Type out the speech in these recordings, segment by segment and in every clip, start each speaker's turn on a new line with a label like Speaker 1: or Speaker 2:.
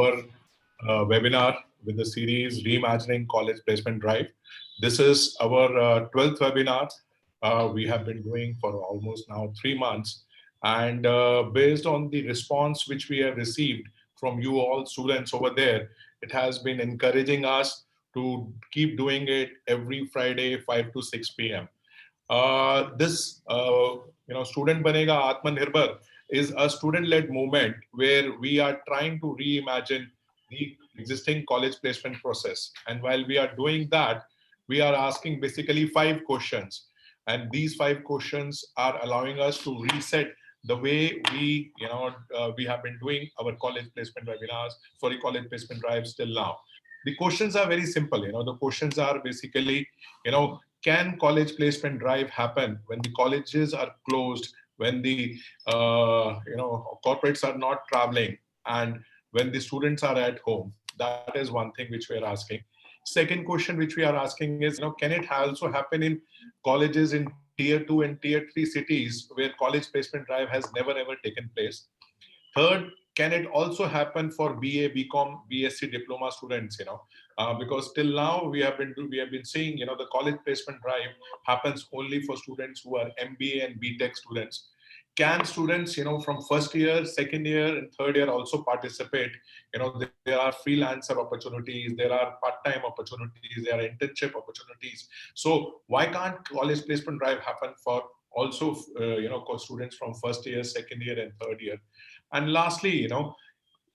Speaker 1: our webinar with the series Reimagining College Placement Drive. This is our 12th webinar we have been doing for almost now 3 months. And based on the response which we have received from you all students over there, it has been encouraging us to keep doing it every Friday, 5 to 6 p.m. This student banega atma nirbhar is a student-led movement where we are trying to reimagine the existing college placement process. And while we are doing that, we are asking basically 5 questions, and these 5 questions are allowing us to reset the way we have been doing our college placement webinars, sorry, college placement drives till now. The questions are very simple. The questions are basically, can college placement drive happen when the colleges are closed, when the corporates are not traveling, and when the students are at home? That is one thing which we are asking. Second question which we are asking is, can it also happen in colleges in tier 2 and tier 3 cities where college placement drive has never ever taken place? Third, can it also happen for BA, BCom, BSc diploma students? Because till now we have been seeing, the college placement drive happens only for students who are MBA and BTech students. Can students, from first year, second year, and third year also participate? There are freelancer opportunities, there are part-time opportunities, there are internship opportunities. So why can't college placement drive happen for also, students from first year, second year, and third year? And lastly,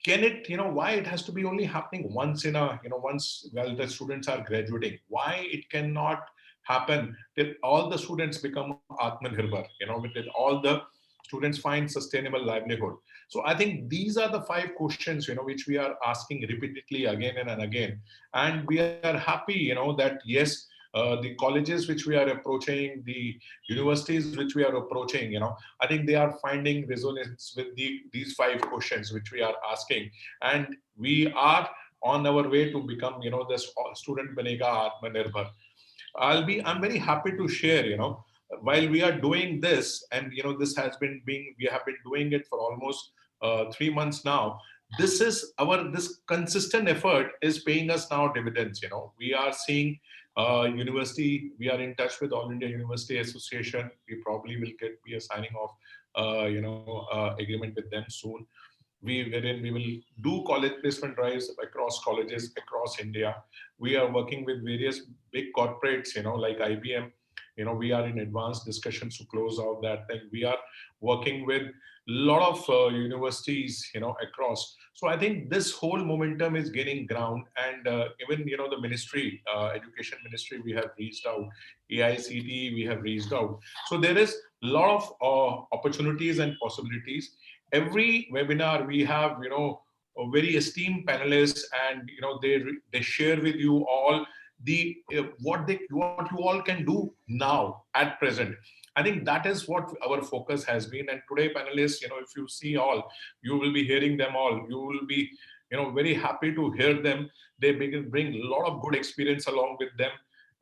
Speaker 1: can it, why it has to be only happening once in a, once while the students are graduating? Why it cannot happen till all the students become atmanirbhar, till all the students find sustainable livelihood? So I think these are the 5 questions, which we are asking repeatedly again and again. And we are happy, that yes, the colleges which we are approaching, the universities which we are approaching, I think they are finding resonance with these 5 questions which we are asking. And we are on our way to become, the student banega atmanirbhar. I'm very happy to share, while we are doing this, and this has been being we have been doing it for almost 3 months now. This consistent effort is paying us now dividends. We are seeing university. We are in touch with All India University Association. We probably will be a signing off, agreement with them soon. Wherein we will do college placement drives across colleges across India. We are working with various big corporates, like IBM. We are in advanced discussions to close out that thing. We are working with a lot of universities, across. So I think this whole momentum is gaining ground, and even the ministry, education ministry, we have reached out. AICT, we have reached out. So there is a lot of opportunities and possibilities. Every webinar we have, a very esteemed panelists, and they share with you all the what you all can do now at present. I think that is what our focus has been. And today panelists, if you see all, you will be hearing them all. You will be, very happy to hear them. They bring a lot of good experience along with them,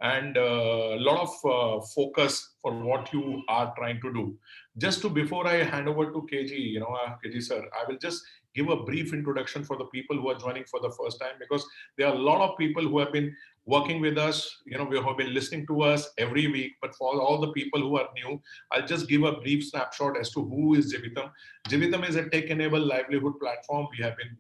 Speaker 1: and a lot of focus for what you are trying to do. Just to before I hand over to KG, KG sir, I will just give a brief introduction for the people who are joining for the first time, because there are a lot of people who have been working with us, we have been listening to us every week. But for all the people who are new, I'll just give a brief snapshot as to who is Jeevitam. Jeevitam is a tech-enabled livelihood platform. We have been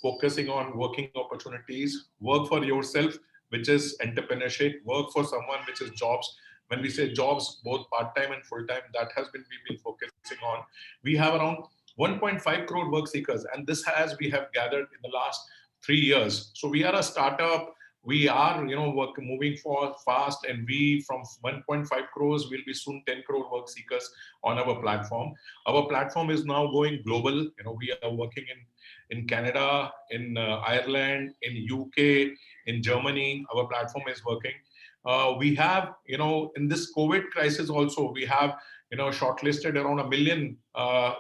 Speaker 1: focusing on working opportunities, work for yourself, which is entrepreneurship, work for someone, which is jobs. When we say jobs, both part-time and full-time, that has been we've been focusing on. We have around 1.5 crore work seekers, and this has we have gathered in the last 3 years. So we are a startup. We are, moving for fast, and we from 1.5 crores will be soon 10 crore work seekers on our platform. Our platform is now going global. We are working in Canada, in Ireland, in UK, in Germany. Our platform is working. We have, in this COVID crisis also, we have, shortlisted around 1 million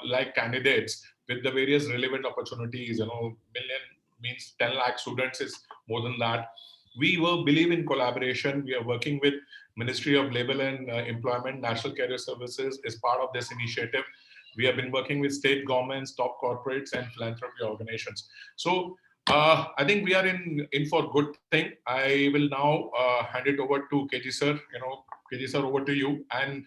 Speaker 1: like candidates with the various relevant opportunities. Million means 10 lakh students is more than that. We will believe in collaboration. We are working with Ministry of Labor and Employment. National Career Services is part of this initiative. We have been working with state governments, top corporates, and philanthropy organizations. So I think we are in for good thing. I will now hand it over to KG sir. KG sir, over to you, and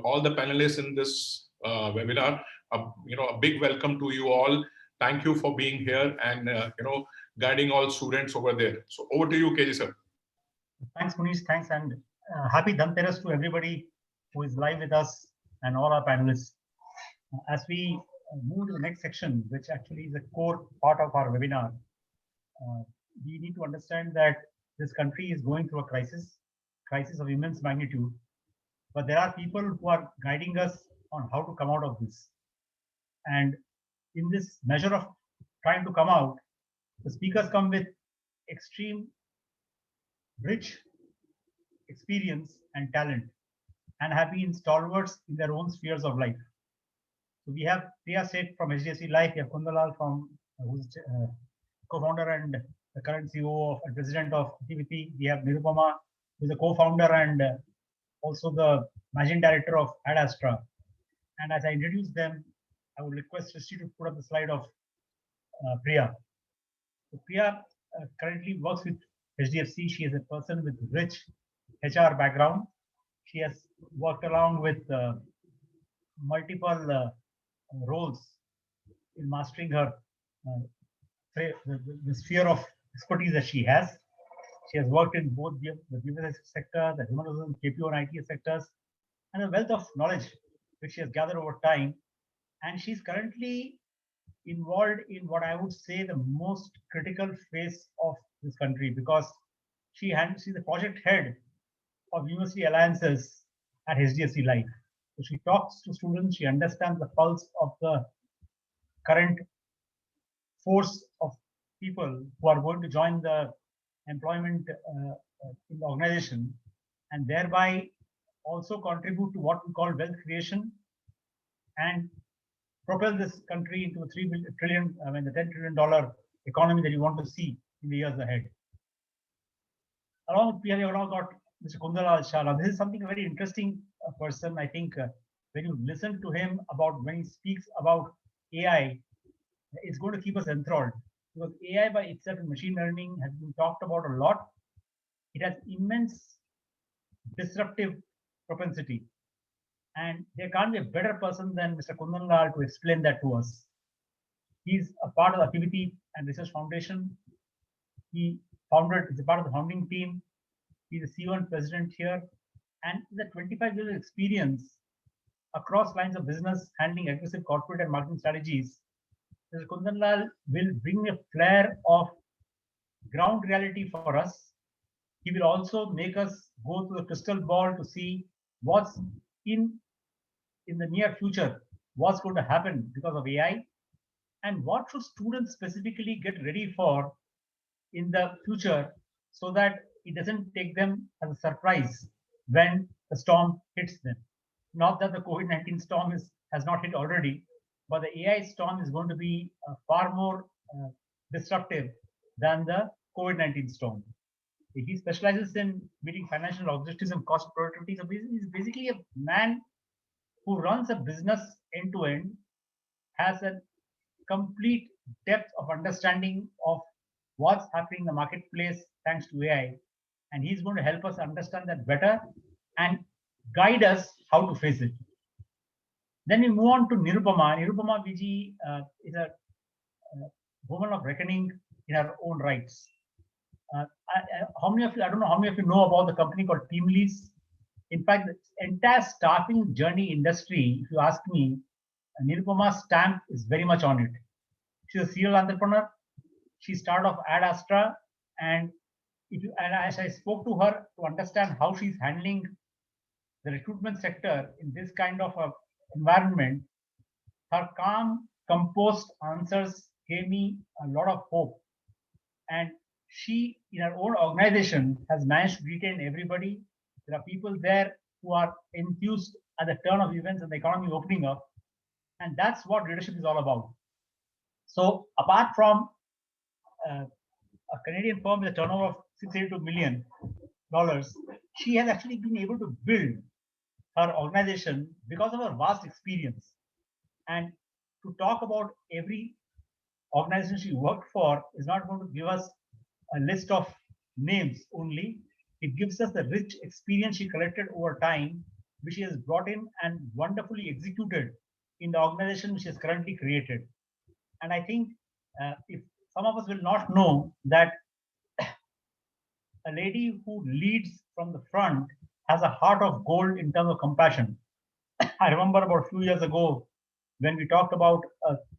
Speaker 1: all the panelists in this webinar. A big welcome to you all. Thank you for being here and guiding all students over there. So over to you, KG sir.
Speaker 2: Thanks, Munish. Thanks, and happy Dhanteras to everybody who is live with us and all our panelists. As we move to the next section, which actually is a core part of our webinar, we need to understand that this country is going through a crisis of immense magnitude, but there are people who are guiding us on how to come out of this. And in this measure of trying to come out, the speakers come with extreme rich experience and talent and have been stalwarts in their own spheres of life. So we have Priya Seth from HDFC Life, we have Kundalal from who's co-founder and the current CEO and president of Jeevitam. We have Nirupama, who is a co-founder and also the managing director of Ad Astra. And as I introduce them, I would request Srishti to put up the slide of Priya. So Priya currently works with HDFC. She is a person with rich HR background. She has worked along with multiple roles in mastering her the sphere of expertise that she has. She has worked in both the business sector, the journalism, KPO and IT sectors, and a wealth of knowledge which she has gathered over time. And she's currently involved in what I would say the most critical phase of this country, because she's the project head of university alliances at HDFC Life. So she talks to students, she understands the pulse of the current force of people who are going to join the employment in the organization, and thereby also contribute to what we call wealth creation and propel this country into the $10 trillion economy that you want to see in the years ahead. Along with Priya, we have now got Mr. Kundalal Shah. This is something very interesting person. I think when you listen to him when he speaks about AI, it's going to keep us enthralled, because AI by itself and machine learning has been talked about a lot. It has immense disruptive propensity. And there can't be a better person than Mr. Kundanlal to explain that to us. He's a part of the Activity and Research Foundation. He's a part of the founding team. He's the CEO and president here. And the 25 years of experience across lines of business, handling aggressive corporate and marketing strategies, Mr. Kundanlal will bring a flair of ground reality for us. He will also make us go to the crystal ball to see what's in the near future, what's going to happen because of AI, and what should students specifically get ready for in the future, so that it doesn't take them as a surprise when the storm hits them. Not that the COVID-19 storm has not hit already, but the AI storm is going to be far more disruptive than the COVID-19 storm. He specializes in meeting financial objectives and cost productivity. So he's basically a man who runs a business end to end, has a complete depth of understanding of what's happening in the marketplace thanks to AI. And he's going to help us understand that better and guide us how to face it. Then we move on to Nirupama. Nirupama Viji is a woman of reckoning in her own rights. How many of you, I don't know how many of you know about the company called Teamlease. In fact, the entire staffing journey industry, if you ask me, Nirupama's stamp is very much on it. She's a serial entrepreneur. She started off Ad Astra, and as I spoke to her to understand how she's handling the recruitment sector in this kind of a environment, her calm, composed answers gave me a lot of hope. And she, in her own organization, has managed to retain everybody. There are people there who are enthused at the turn of events and the economy opening up. And that's what leadership is all about. So apart from a Canadian firm with a turnover of $682 million, she has actually been able to build her organization because of her vast experience. And to talk about every organization she worked for is not going to give us a list of names only. It gives us the rich experience she collected over time, which she has brought in and wonderfully executed in the organization which she has currently created. And I think if some of us will not know that a lady who leads from the front has a heart of gold in terms of compassion. I remember about a few years ago when we talked about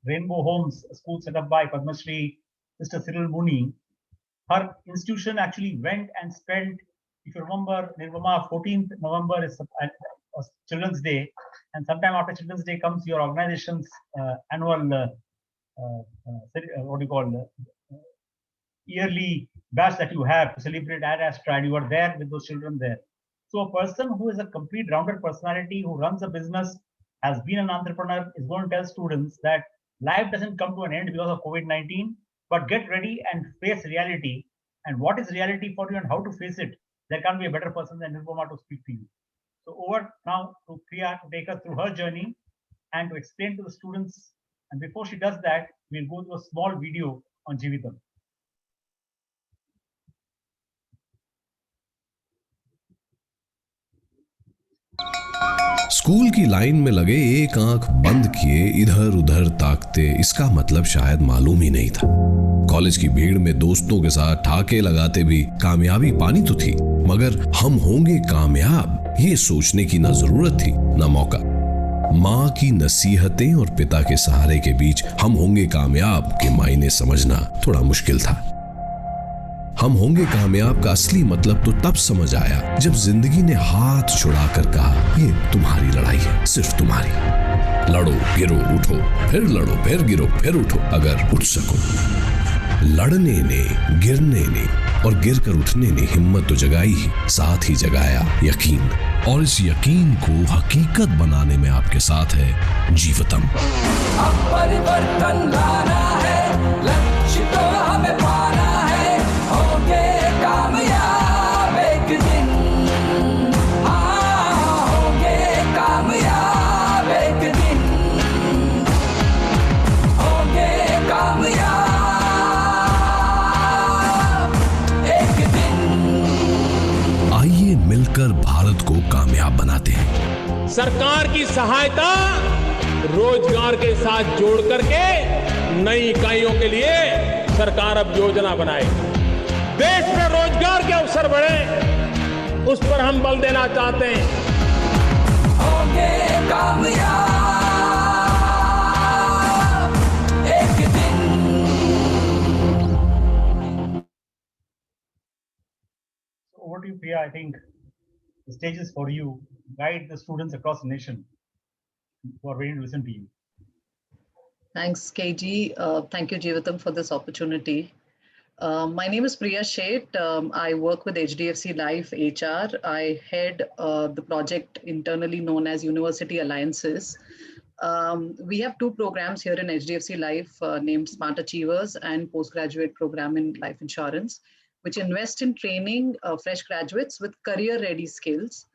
Speaker 2: Rainbow Homes, a school set up by Padma Shri Sister Cyril Mooney. Her institution actually went and spent, if you remember, Nirupama, 14th November is Children's Day, and sometime after Children's Day comes your organization's annual, what do you call, yearly bash that you have to celebrate Ad Astra, and you are there with those children there. So a person who is a complete rounded personality, who runs a business, has been an entrepreneur, is going to tell students that life doesn't come to an end because of COVID-19, but get ready and face reality. And what is reality for you and how to face it? There can't be a better person than Nirupama to speak to you. So over now to Priya to take us through her journey and to explain to the students. And before she does that, we'll go to a small video on Jeevitam.
Speaker 3: School की line में लगे एक आंख बंद किए इधर उधर ताकते इसका मतलब शायद मालूम ही नहीं था। कॉलेज की भीड़ में दोस्तों के साथ ठाके लगाते भी कामयाबी पानी तो थी, मगर हम होंगे कामयाब ये सोचने की ना जरूरत थी ना मौका। माँ की नसीहतें और पिता के सहारे के बीच हम होंगे कामयाब के मायने समझना थोड़ा मुश्किल था। हम होंगे कामयाब का असली मतलब तो तब समझ आया जब जिंदगी ने हाथ छुड़ाकर कहा, ये तुम्हारी लड़ाई है, सिर्फ तुम्हारी। लड़ो, गिरो, उठो, फिर लड़ो, फिर गिरो, फिर उठो अगर उठ सको। लड़ने ने, गिरने ने और गिरकर उठने ने हिम्मत तो जगाई ही, साथ ही जगाया यकीन। और इस यकीन को हकीकत बनाने में आपके साथ है जीवतम।
Speaker 4: अब परिवर्तन लाना है, लक्ष्य तो हमें पाना है, होंगे कामयाब एक दिन। हाँ, होंगे कामयाब एक दिन, होंगे कामयाब एक दिन।
Speaker 3: आइए मिलकर भारत को कामयाब बनाते हैं।
Speaker 5: सरकार की सहायता रोजगार के साथ जोड़ करके नई इकाइयों के लिए सरकार अब योजना बनाएगी। देश में रोजगार के अवसर बढ़े, उस पर हम बल देना चाहते हैं।
Speaker 4: होंगे कामयाब एक दिन।
Speaker 2: Over to you, Priya. I think the stage is for you. Guide the students across the nation who are ready to listen to you.
Speaker 6: Thanks, KG. Thank you, Jeevitam, for this opportunity. My name is Priya Sheth. I work with HDFC Life HR. I head the project internally known as University Alliances. We have two programs here in HDFC Life named Smart Achievers and Postgraduate Program in Life Insurance, which invest in training fresh graduates with career-ready skills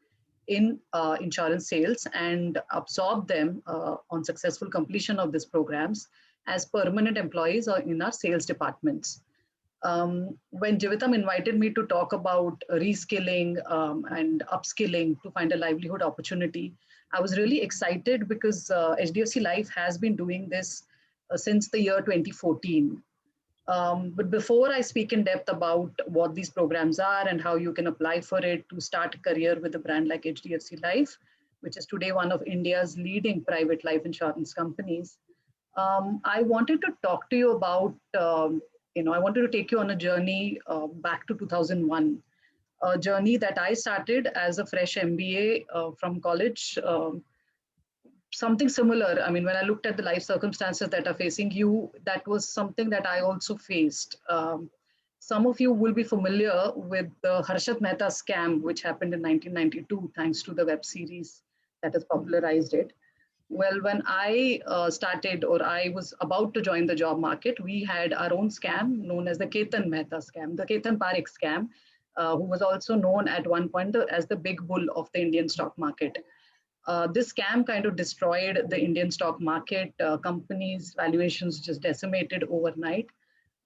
Speaker 6: in insurance sales and absorb them on successful completion of these programs as permanent employees or in our sales departments. When Jeevitam invited me to talk about reskilling and upskilling to find a livelihood opportunity, I was really excited because HDFC Life has been doing this since the year 2014. But before I speak in depth about what these programs are and how you can apply for it to start a career with a brand like HDFC Life, which is today one of India's leading private life insurance companies, I wanted to talk to you about, I wanted to take you on a journey back to 2001, a journey that I started as a fresh MBA from college. Something similar. I mean, when I looked at the life circumstances that are facing you, that was something that I also faced. Some of you will be familiar with the Harshad Mehta scam, which happened in 1992, thanks to the web series that has popularized it. Well, when I started, or I was about to join the job market, we had our own scam known as the Ketan Mehta scam, the Ketan Parekh scam, who was also known at one point as the big bull of the Indian stock market. This scam kind of destroyed the Indian stock market. Companies' valuations just decimated overnight.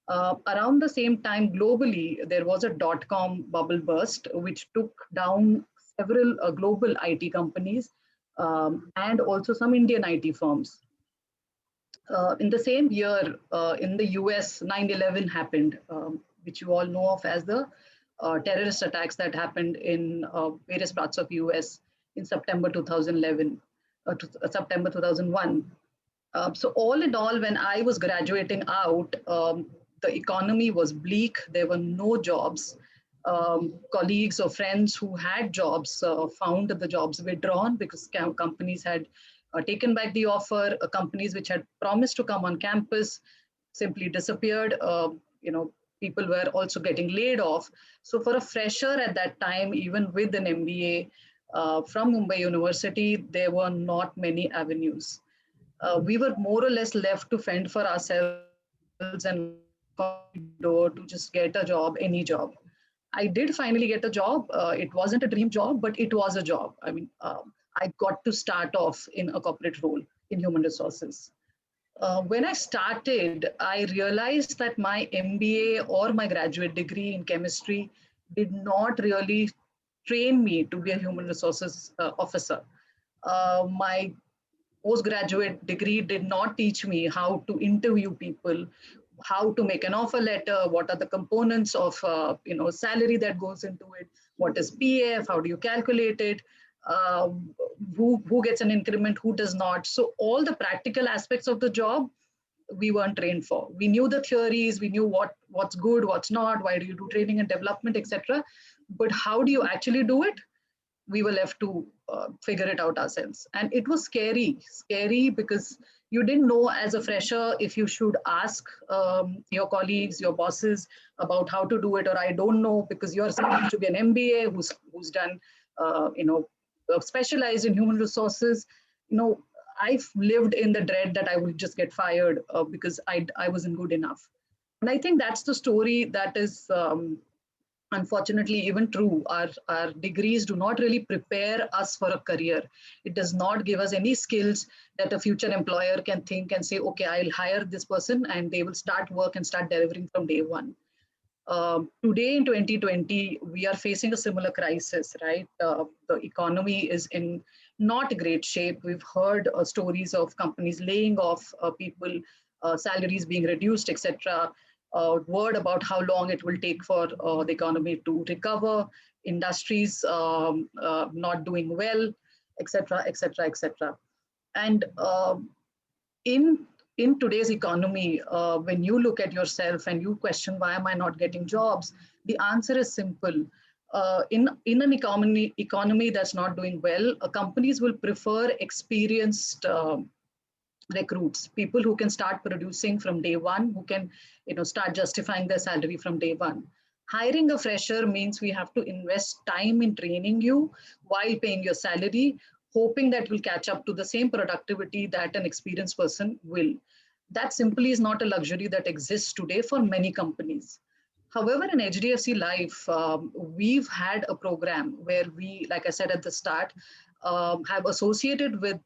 Speaker 6: Around the same time, globally, there was a dot-com bubble burst, which took down several global IT companies and also some Indian IT firms. In the same year, in the US, 9/11 happened, which you all know of as the terrorist attacks that happened in various parts of US in September 2011, September 2001. So all in all, when I was graduating out, the economy was bleak. There were no jobs. Colleagues or friends who had jobs found the jobs withdrawn because companies had taken back the offer. Companies which had promised to come on campus simply disappeared. People were also getting laid off. So for a fresher at that time, even with an MBA from Mumbai University, there were not many avenues. We were more or less left to fend for ourselves and door to just get a job, any job. I did finally get a job. It wasn't a dream job, but it was a job. I mean, I got to start off in a corporate role in human resources. When I started, I realized that my MBA or my graduate degree in chemistry did not really train me to be a human resources officer. My postgraduate degree did not teach me how to interview people, how to make an offer letter, what are the components of salary that goes into it, what is PF, how do you calculate it, who gets an increment, who does not. So all the practical aspects of the job we weren't trained for. We knew the theories, we knew what's good, what's not, why do you do training and development, etc. But how do you actually do it? We were left to figure it out ourselves. And it was scary because you didn't know as a fresher if you should ask your colleagues, your bosses about how to do it, or I don't know, because you're supposed to be an MBA who's done, specialized in human resources. I've lived in the dread that I would just get fired because I wasn't good enough. And I think that's the story that is unfortunately even true. Our degrees do not really prepare us for a career. It does not give us any skills that a future employer can think and say, okay, I'll hire this person and they will start work and start delivering from day one. Today in 2020, we are facing a similar crisis, right? The economy is in not great shape. We've heard stories of companies laying off people, salaries being reduced, etc. Word about how long it will take for the economy to recover, industries not doing well, etc., etc., etc. And in today's economy, when you look at yourself and you question, why am I not getting jobs? The answer is simple. In an economy that's not doing well, companies will prefer experienced recruits, people who can start producing from day one, who can start justifying their salary from day one. Hiring a fresher means we have to invest time in training you while paying your salary, hoping that will catch up to the same productivity that an experienced person will. That simply is not a luxury that exists today for many companies. However, in HDFC Life, we've had a program where we, like I said at the start, have associated with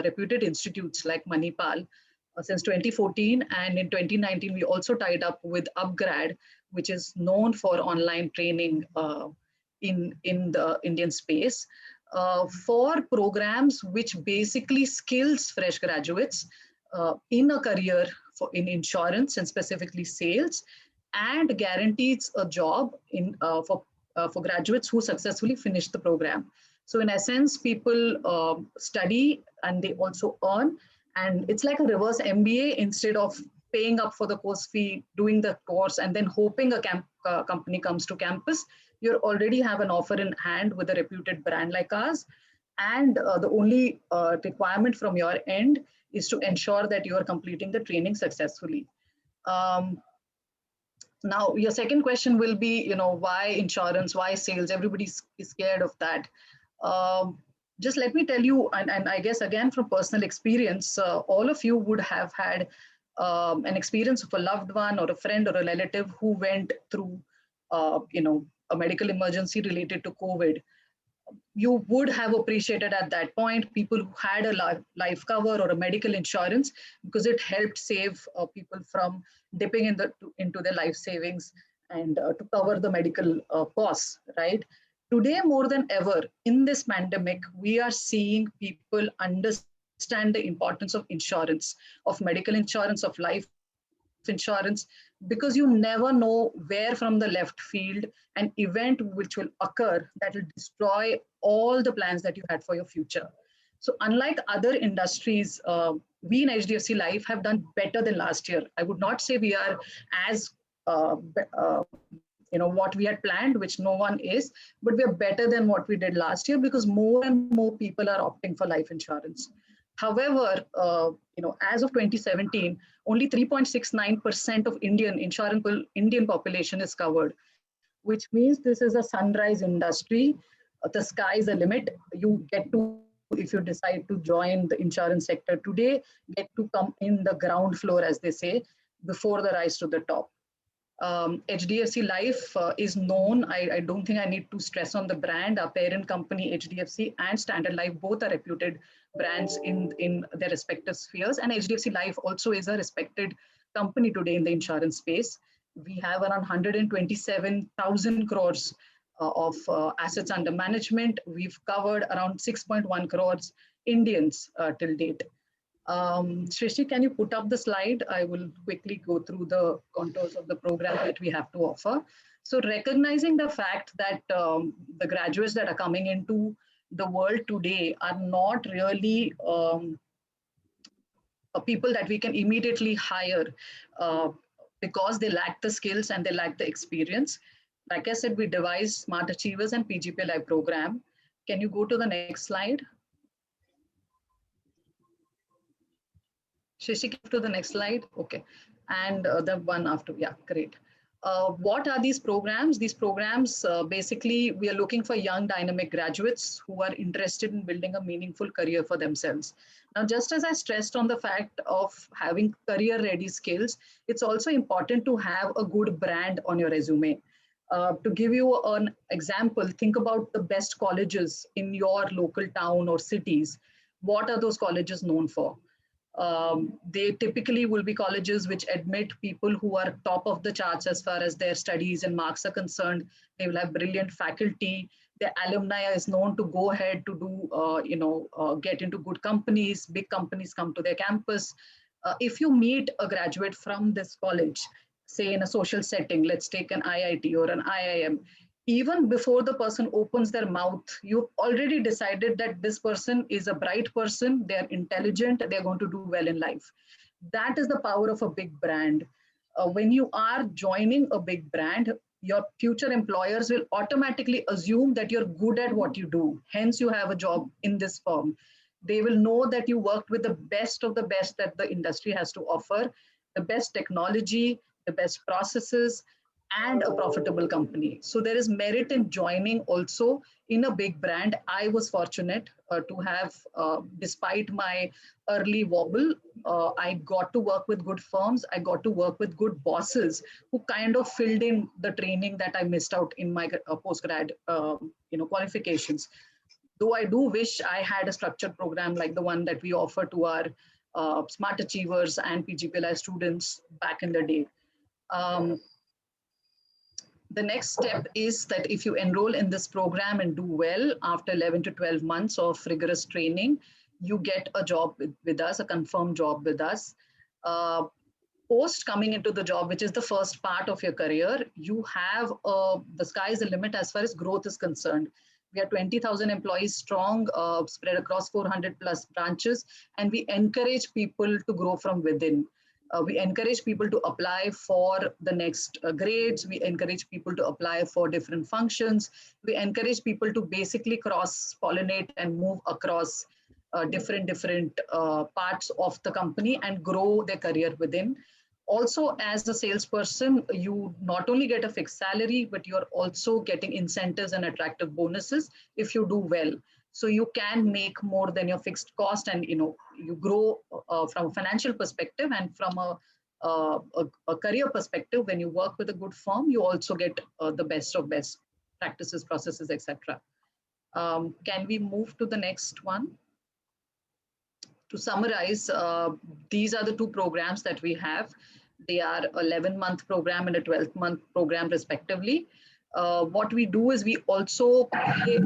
Speaker 6: reputed institutes like Manipal since 2014. And in 2019, we also tied up with Upgrad, which is known for online training in the Indian space, for programs which basically skills fresh graduates in a career in insurance and specifically sales, and guarantees a job for graduates who successfully finish the program. So in essence, people study and they also earn, and it's like a reverse MBA. Instead of paying up for the course fee, doing the course, and then hoping a company comes to campus, you already have an offer in hand with a reputed brand like ours. And the only requirement from your end is to ensure that you are completing the training successfully. Now, your second question will be, why insurance, why sales? Everybody is scared of that. Just let me tell you, and I guess again from personal experience, all of you would have had an experience of a loved one or a friend or a relative who went through, a medical emergency related to COVID. you would have appreciated at that point people who had a life cover or a medical insurance, because it helped save people from dipping into their life savings and to cover the medical costs, right? Today, more than ever, in this pandemic, we are seeing people understand the importance of insurance, of medical insurance, of life insurance, because you never know where from the left field an event which will occur that will destroy all the plans that you had for your future. So unlike other industries, we in HDFC Life have done better than last year. I would not say we are as what we had planned, which no one is, but we are better than what we did last year because more and more people are opting for life insurance. However, as of 2017, only 3.69% of Indian population is covered, which means this is a sunrise industry. The sky is the limit. You get to, if you decide to join the insurance sector today, get to come in the ground floor, as they say, before the rise to the top. HDFC Life is known. I don't think I need to stress on the brand. Our parent company, HDFC, and Standard Life both are reputed brands in their respective spheres. And HDFC Life also is a respected company today in the insurance space. We have around 127,000 crores of assets under management. We've covered around 6.1 crores Indians till date. Shrishti, can you put up the slide? I will quickly go through the contours of the program that we have to offer. So recognizing the fact that the graduates that are coming into the world today are not really people that we can immediately hire because they lack the skills and they lack the experience. Like I said, we devised Smart Achievers and PGP Live program. Can you go to the next slide? Shishi, to the next slide. Okay. And the one after, yeah, great. What are these programs? These programs, basically, we are looking for young dynamic graduates who are interested in building a meaningful career for themselves. Now, just as I stressed on the fact of having career-ready skills, it's also important to have a good brand on your resume. To give you an example, think about the best colleges in your local town or cities. What are those colleges known for? They typically will be colleges which admit people who are top of the charts as far as their studies and marks are concerned. They will have brilliant faculty. Their alumni is known to go ahead to do, get into good companies. Big companies come to their campus. If you meet a graduate from this college, say in a social setting, let's take an IIT or an IIM, even before the person opens their mouth, you've already decided that this person is a bright person, they're intelligent, they're going to do well in life. That is the power of a big brand. When you are joining a big brand, your future employers will automatically assume that you're good at what you do. Hence, you have a job in this firm. They will know that you worked with the best of the best that the industry has to offer, the best technology, the best processes, and a profitable company. So there is merit in joining also in a big brand. I was fortunate to have, despite my early wobble, I got to work with good firms. I got to work with good bosses who kind of filled in the training that I missed out in my post-grad qualifications. Though I do wish I had a structured program like the one that we offer to our Smart Achievers and PGPLI students back in the day. The next step is that if you enroll in this program and do well after 11 to 12 months of rigorous training, you get a job with us, a confirmed job with us. Post coming into the job, which is the first part of your career, you have the sky is the limit as far as growth is concerned. We are 20,000 employees strong, spread across 400 plus branches, and we encourage people to grow from within. We encourage people to apply for the next grades. We encourage people to apply for different functions. We encourage people to basically cross-pollinate and move across different parts of the company and grow their career within. Also, as a salesperson, you not only get a fixed salary, but you're also getting incentives and attractive bonuses if you do well. So you can make more than your fixed cost, and you grow from a financial perspective, and from a career perspective. When you work with a good firm, you also get the best of best practices, processes, etc. Can we move to the next one? To summarize, these are the two programs that we have. They are 11-month program and a 12-month program respectively. What we do is we also pay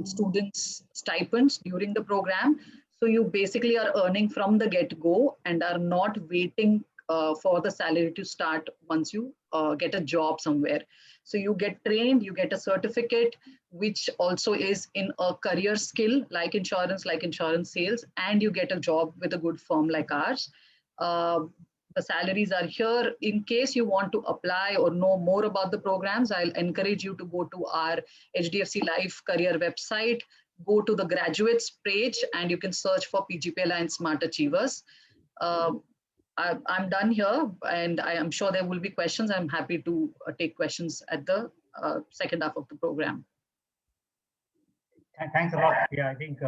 Speaker 6: students stipends during the program. So you basically are earning from the get-go and are not waiting for the salary to start once you get a job somewhere. So you get trained, you get a certificate, which also is in a career skill like insurance sales, and you get a job with a good firm like ours. The salaries are here. In case you want to apply or know more about the programs, I'll encourage you to go to our HDFC Life career website, go to the graduates page, and you can search for PGPLI and Smart Achievers. I'm done here, and I am sure there will be questions. I'm happy to take questions at the second half of the program.
Speaker 2: Thanks a lot. Yeah, I think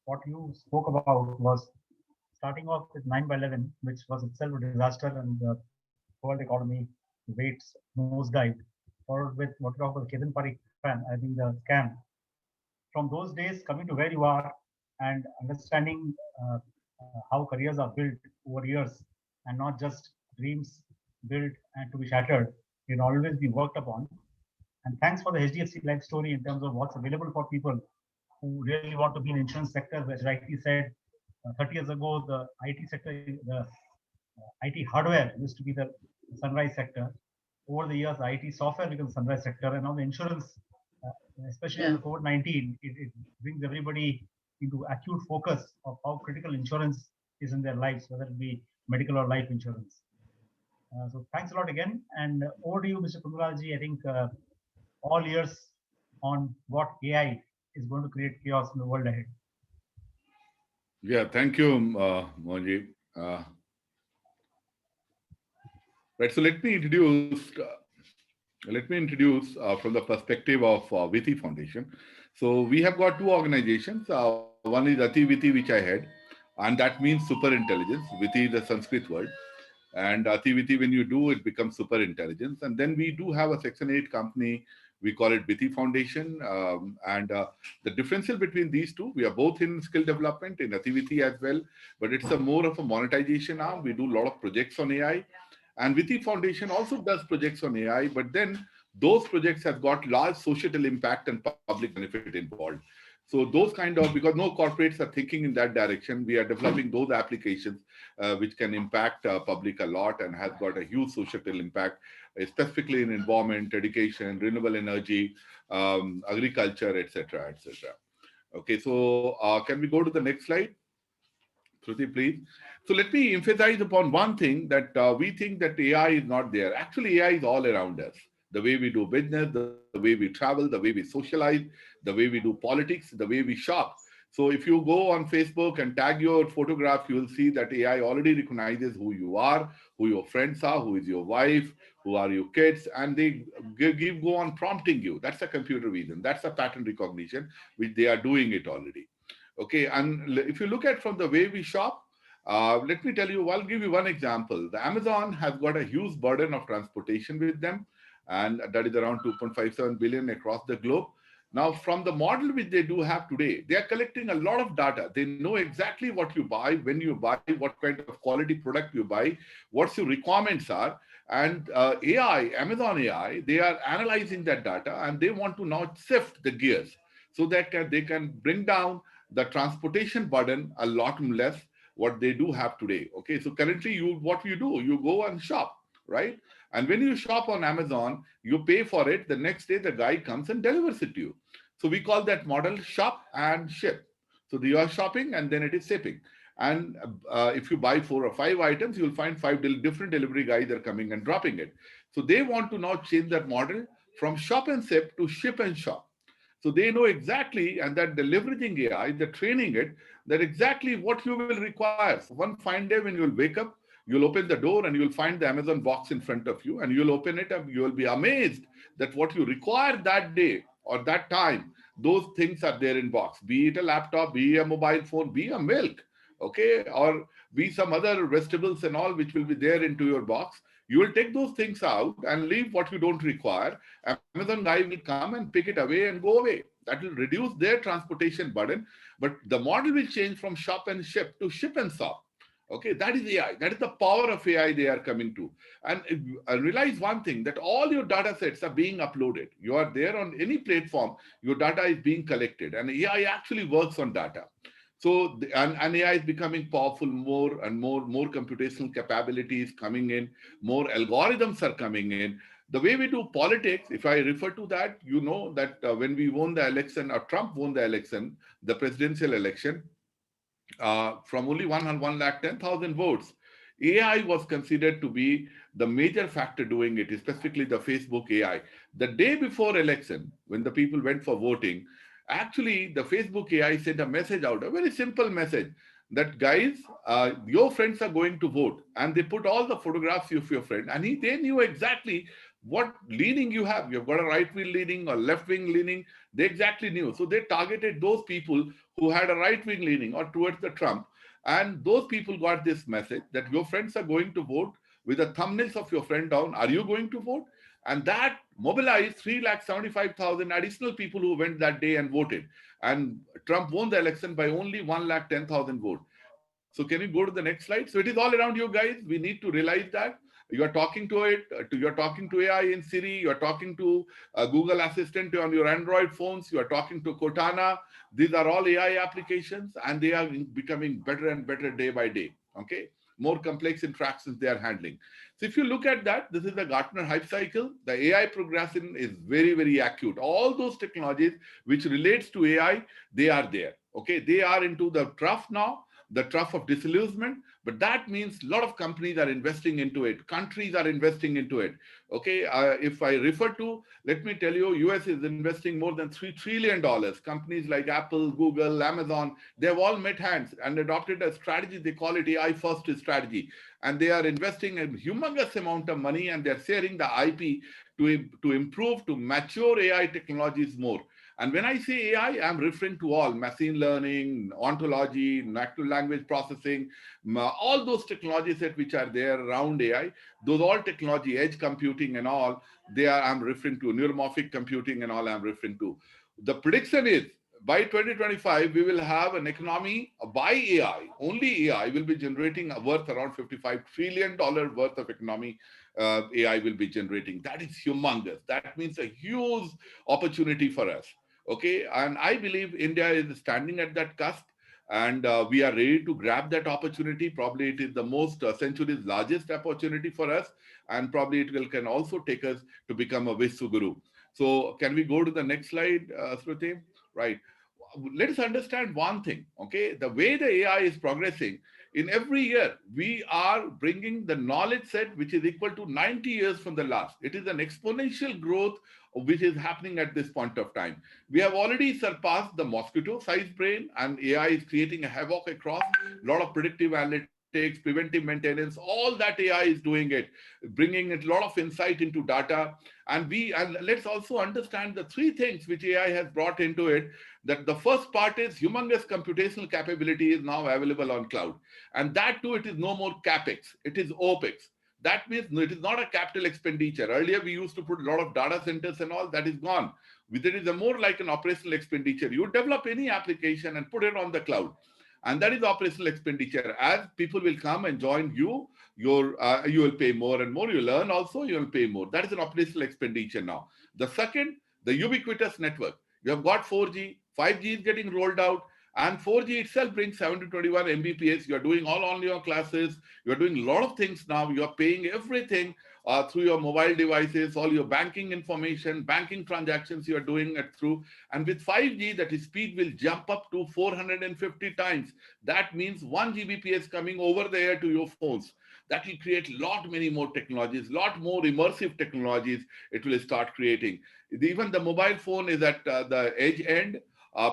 Speaker 2: what you spoke about was starting off with 9/11, which was itself a disaster, and the world economy weights nosedive, followed with what you talk about Kedan Parikh, I think the scam. From those days, coming to where you are and understanding how careers are built over years and not just dreams built and to be shattered, can always be worked upon. And thanks for the HDFC Life story in terms of what's available for people who really want to be in insurance sector. As rightly said, 30 years ago, the IT sector, the IT hardware used to be the sunrise sector. Over the years, the IT software becomes the sunrise sector, and now the insurance, especially in COVID-19, it brings everybody into acute focus of how critical insurance is in their lives, whether it be medical or life insurance. So thanks a lot again, and over to you, Mr. Kundalaji. I think all ears on what AI is going to create chaos in the world ahead.
Speaker 7: Yeah, thank you, Mohanji. Right, so let me introduce from the perspective of Viti Foundation. So we have got two organizations. One is Ati Viti, which I head, and that means super intelligence. Viti is a Sanskrit word, and Ati Viti, when you do, it becomes super intelligence. And then we do have a Section 8 company. We call it Viti Foundation, and the differential between these two, we are both in skill development in Ati Viti as well, but it's a more of a monetization arm. We do a lot of projects on AI. And Viti Foundation also does projects on AI, but then those projects have got large societal impact and public benefit involved. So those kind of, because no corporates are thinking in that direction, we are developing those applications which can impact public a lot and has got a huge societal impact, specifically in environment, education, renewable energy, agriculture, etc., etc. Okay, so can we go to the next slide? Shruti, please. So let me emphasize upon one thing, that we think that AI is not there. Actually, AI is all around us. The way we do business, the way we travel, the way we socialize, the way we do politics, the way we shop. So if you go on Facebook and tag your photograph, you will see that AI already recognizes who you are, who your friends are, who is your wife, who are your kids, and they go on prompting you. That's a computer vision. That's a pattern recognition, which they are doing it already. Okay, and if you look at from the way we shop, let me tell you, I'll give you one example. The Amazon has got a huge burden of transportation with them, and that is around 2.57 billion across the globe. Now, from the model which they do have today, they are collecting a lot of data. They know exactly what you buy, when you buy, what kind of quality product you buy, what your requirements are. And AI, Amazon AI, they are analyzing that data, and they want to now shift the gears so that they can bring down the transportation burden a lot less what they do have today. Okay, so currently what you do, you go and shop, right? And when you shop on Amazon, you pay for it. The next day, the guy comes and delivers it to you. So we call that model shop and ship. So you are shopping and then it is shipping. And if you buy 4 or 5 items, you'll find 5 different delivery guys are coming and dropping it. So they want to now change that model from shop and ship to ship and shop. So they know exactly, and that they're leveraging AI, they're training it, that exactly what you will require. So one fine day when you'll wake up, you'll open the door and you'll find the Amazon box in front of you, and you'll open it up. You will be amazed that what you require that day or that time, those things are there in box, be it a laptop, be a mobile phone, be a milk, okay, or be some other vegetables and all which will be there into your box. You will take those things out and leave what you don't require. Amazon guy will come and pick it away and go away. That will reduce their transportation burden, but the model will change from shop and ship to ship and shop. Okay, that is AI. That is the power of AI they are coming to. And realize one thing, that all your data sets are being uploaded. You are there on any platform, your data is being collected, and AI actually works on data. So, and AI is becoming powerful, more and more computational capabilities coming in, more algorithms are coming in. The way we do politics, if I refer to that, you know that when we won the election, or Trump won the election, the presidential election, from only 110,000 votes, AI was considered to be the major factor doing it, specifically the Facebook AI. The day before election, when the people went for voting, actually the Facebook AI sent a message out, a very simple message, that guys, your friends are going to vote, and they put all the photographs of your friend, and they knew exactly what leaning you have. You've got a right-wing leaning or left-wing leaning. They exactly knew. So they targeted those people who had a right-wing leaning or towards the Trump. And those people got this message that your friends are going to vote, with the thumbnails of your friend down. Are you going to vote? And that mobilized 375,000 additional people who went that day and voted. And Trump won the election by only 110,000 votes. So can you go to the next slide? So it is all around you guys. We need to realize that. You are talking to it, you are talking to AI in Siri, you are talking to Google Assistant on your Android phones, you are talking to Cortana. These are all AI applications, and they are becoming better and better day by day. Okay, more complex interactions they are handling. So if you look at that, this is the Gartner hype cycle. The AI progression is very, very acute. All those technologies which relates to AI, they are there. Okay, they are into the trough now, the trough of disillusionment, but that means a lot of companies are investing into it. Countries are investing into it. Okay, if I refer to, let me tell you, US is investing more than $3 trillion. Companies like Apple, Google, Amazon, they have all met hands and adopted a strategy. They call it AI first strategy. And they are investing a humongous amount of money, and they're sharing the IP to improve, to mature AI technologies more. And when I say AI, I'm referring to all machine learning, ontology, natural language processing, all those technologies that which are there around AI, those all technology, edge computing and all, I'm referring to neuromorphic computing and all I'm referring to. The prediction is by 2025, we will have an economy by AI. Only AI will be generating a worth around $55 trillion worth of economy. AI will be generating. That is humongous. That means a huge opportunity for us. Okay, and I believe India is standing at that cusp, and we are ready to grab that opportunity. Probably it is the most century's largest opportunity for us, and probably it can also take us to become a Vishwaguru. So can we go to the next slide, Shruti? Right. Let's understand one thing, okay? The way the AI is progressing, in every year, we are bringing the knowledge set which is equal to 90 years from the last. It is an exponential growth which is happening at this point of time. We have already surpassed the mosquito-sized brain, and AI is creating a havoc across a lot of predictive analytics, preventive maintenance, all that AI is doing it, bringing a lot of insight into data. And let's also understand the three things which AI has brought into it. That the first part is humongous computational capability is now available on cloud. And that too, it is no more CapEx, it is OpEx. That means it is not a capital expenditure. Earlier, we used to put a lot of data centers and all, that is gone. It is more like an operational expenditure. You develop any application and put it on the cloud. And that is operational expenditure. As people will come and join you, you will pay more and more. You learn also, you will pay more. That is an operational expenditure now. The second, the ubiquitous network. You have got 4G, 5G is getting rolled out, and 4G itself brings 721 Mbps. You are doing all on your classes. You are doing a lot of things now. You are paying everything through your mobile devices, all your banking information, banking transactions you are doing it through. And with 5G, that is speed will jump up to 450 times. That means 1 Gbps coming over the air to your phones. That will create many more technologies, lot more immersive technologies it will start creating. Even the mobile phone is at the edge end.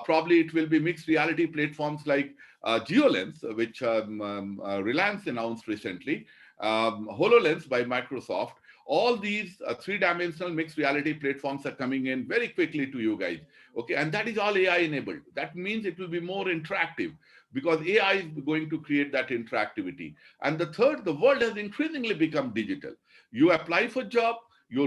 Speaker 7: Probably it will be mixed reality platforms like GeoLens, which Reliance announced recently, HoloLens by Microsoft. All these three-dimensional mixed reality platforms are coming in very quickly to you guys. Okay, and that is all AI enabled. That means it will be more interactive because AI is going to create that interactivity. And the third, the world has increasingly become digital. You apply for job, you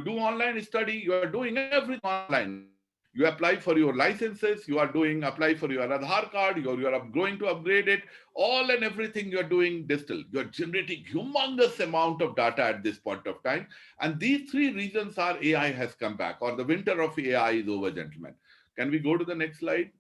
Speaker 7: do online study, you are doing everything online now. You apply for your licenses, you are doing apply for your Aadhaar card, you are going to upgrade it, all and everything you are doing digital. You are generating humongous amount of data at this point of time. And these three reasons are AI has come back, or the winter of AI is over, gentlemen. Can we go to the next slide?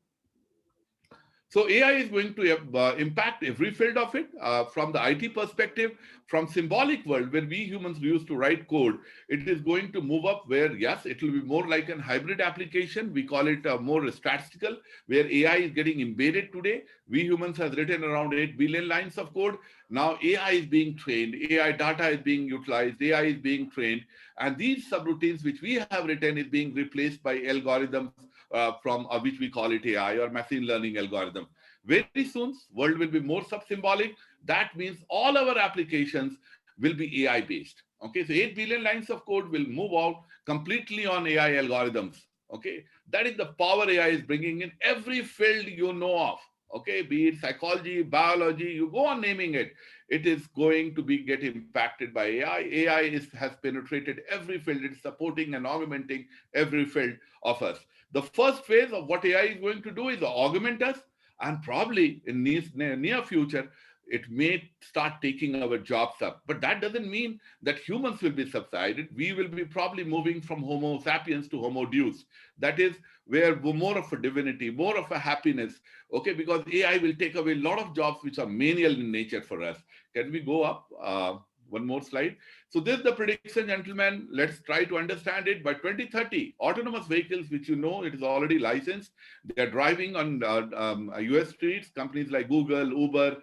Speaker 7: So AI is going to impact every field of it, from the IT perspective, from symbolic world where we humans used to write code. It is going to move up where, yes, it will be more like an hybrid application. We call it more statistical, where AI is getting embedded today. We humans have written around 8 billion lines of code. Now AI is being trained, AI data is being utilized, AI is being trained. And these subroutines which we have written is being replaced by algorithms from which we call it AI or machine learning algorithm. Very soon, world will be more sub-symbolic. That means all our applications will be AI based. Okay, so 8 billion lines of code will move out completely on AI algorithms. Okay, that is the power AI is bringing in every field you know of. Okay, be it psychology, biology, you go on naming it. It is going to be get impacted by AI. AI has penetrated every field. It's supporting and augmenting every field of us. The first phase of what AI is going to do is augment us, and probably in near future, it may start taking our jobs up. But that doesn't mean that humans will be subsided. We will be probably moving from Homo sapiens to Homo deus. That is where more of a divinity, more of a happiness, okay, because AI will take away a lot of jobs which are menial in nature for us. Can we go up? One more slide. So this is the prediction, gentlemen. Let's try to understand it. By 2030, autonomous vehicles, which you know, it is already licensed. They are driving on US streets. Companies like Google, Uber,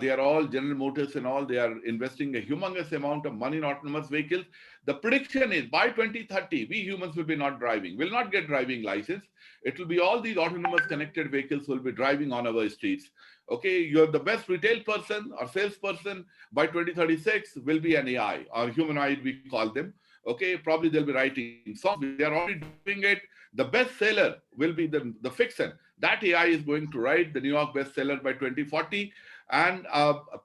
Speaker 7: they are all General Motors and all. They are investing a humongous amount of money in autonomous vehicles. The prediction is by 2030, we humans will be not driving, will not get driving license. It will be all these autonomous connected vehicles will be driving on our streets. Okay, you're the best retail person or salesperson by 2036 will be an AI or humanoid, we call them. Okay, probably they'll be writing songs. They are already doing it. The bestseller will be the fiction. That AI is going to write the New York bestseller by 2040. And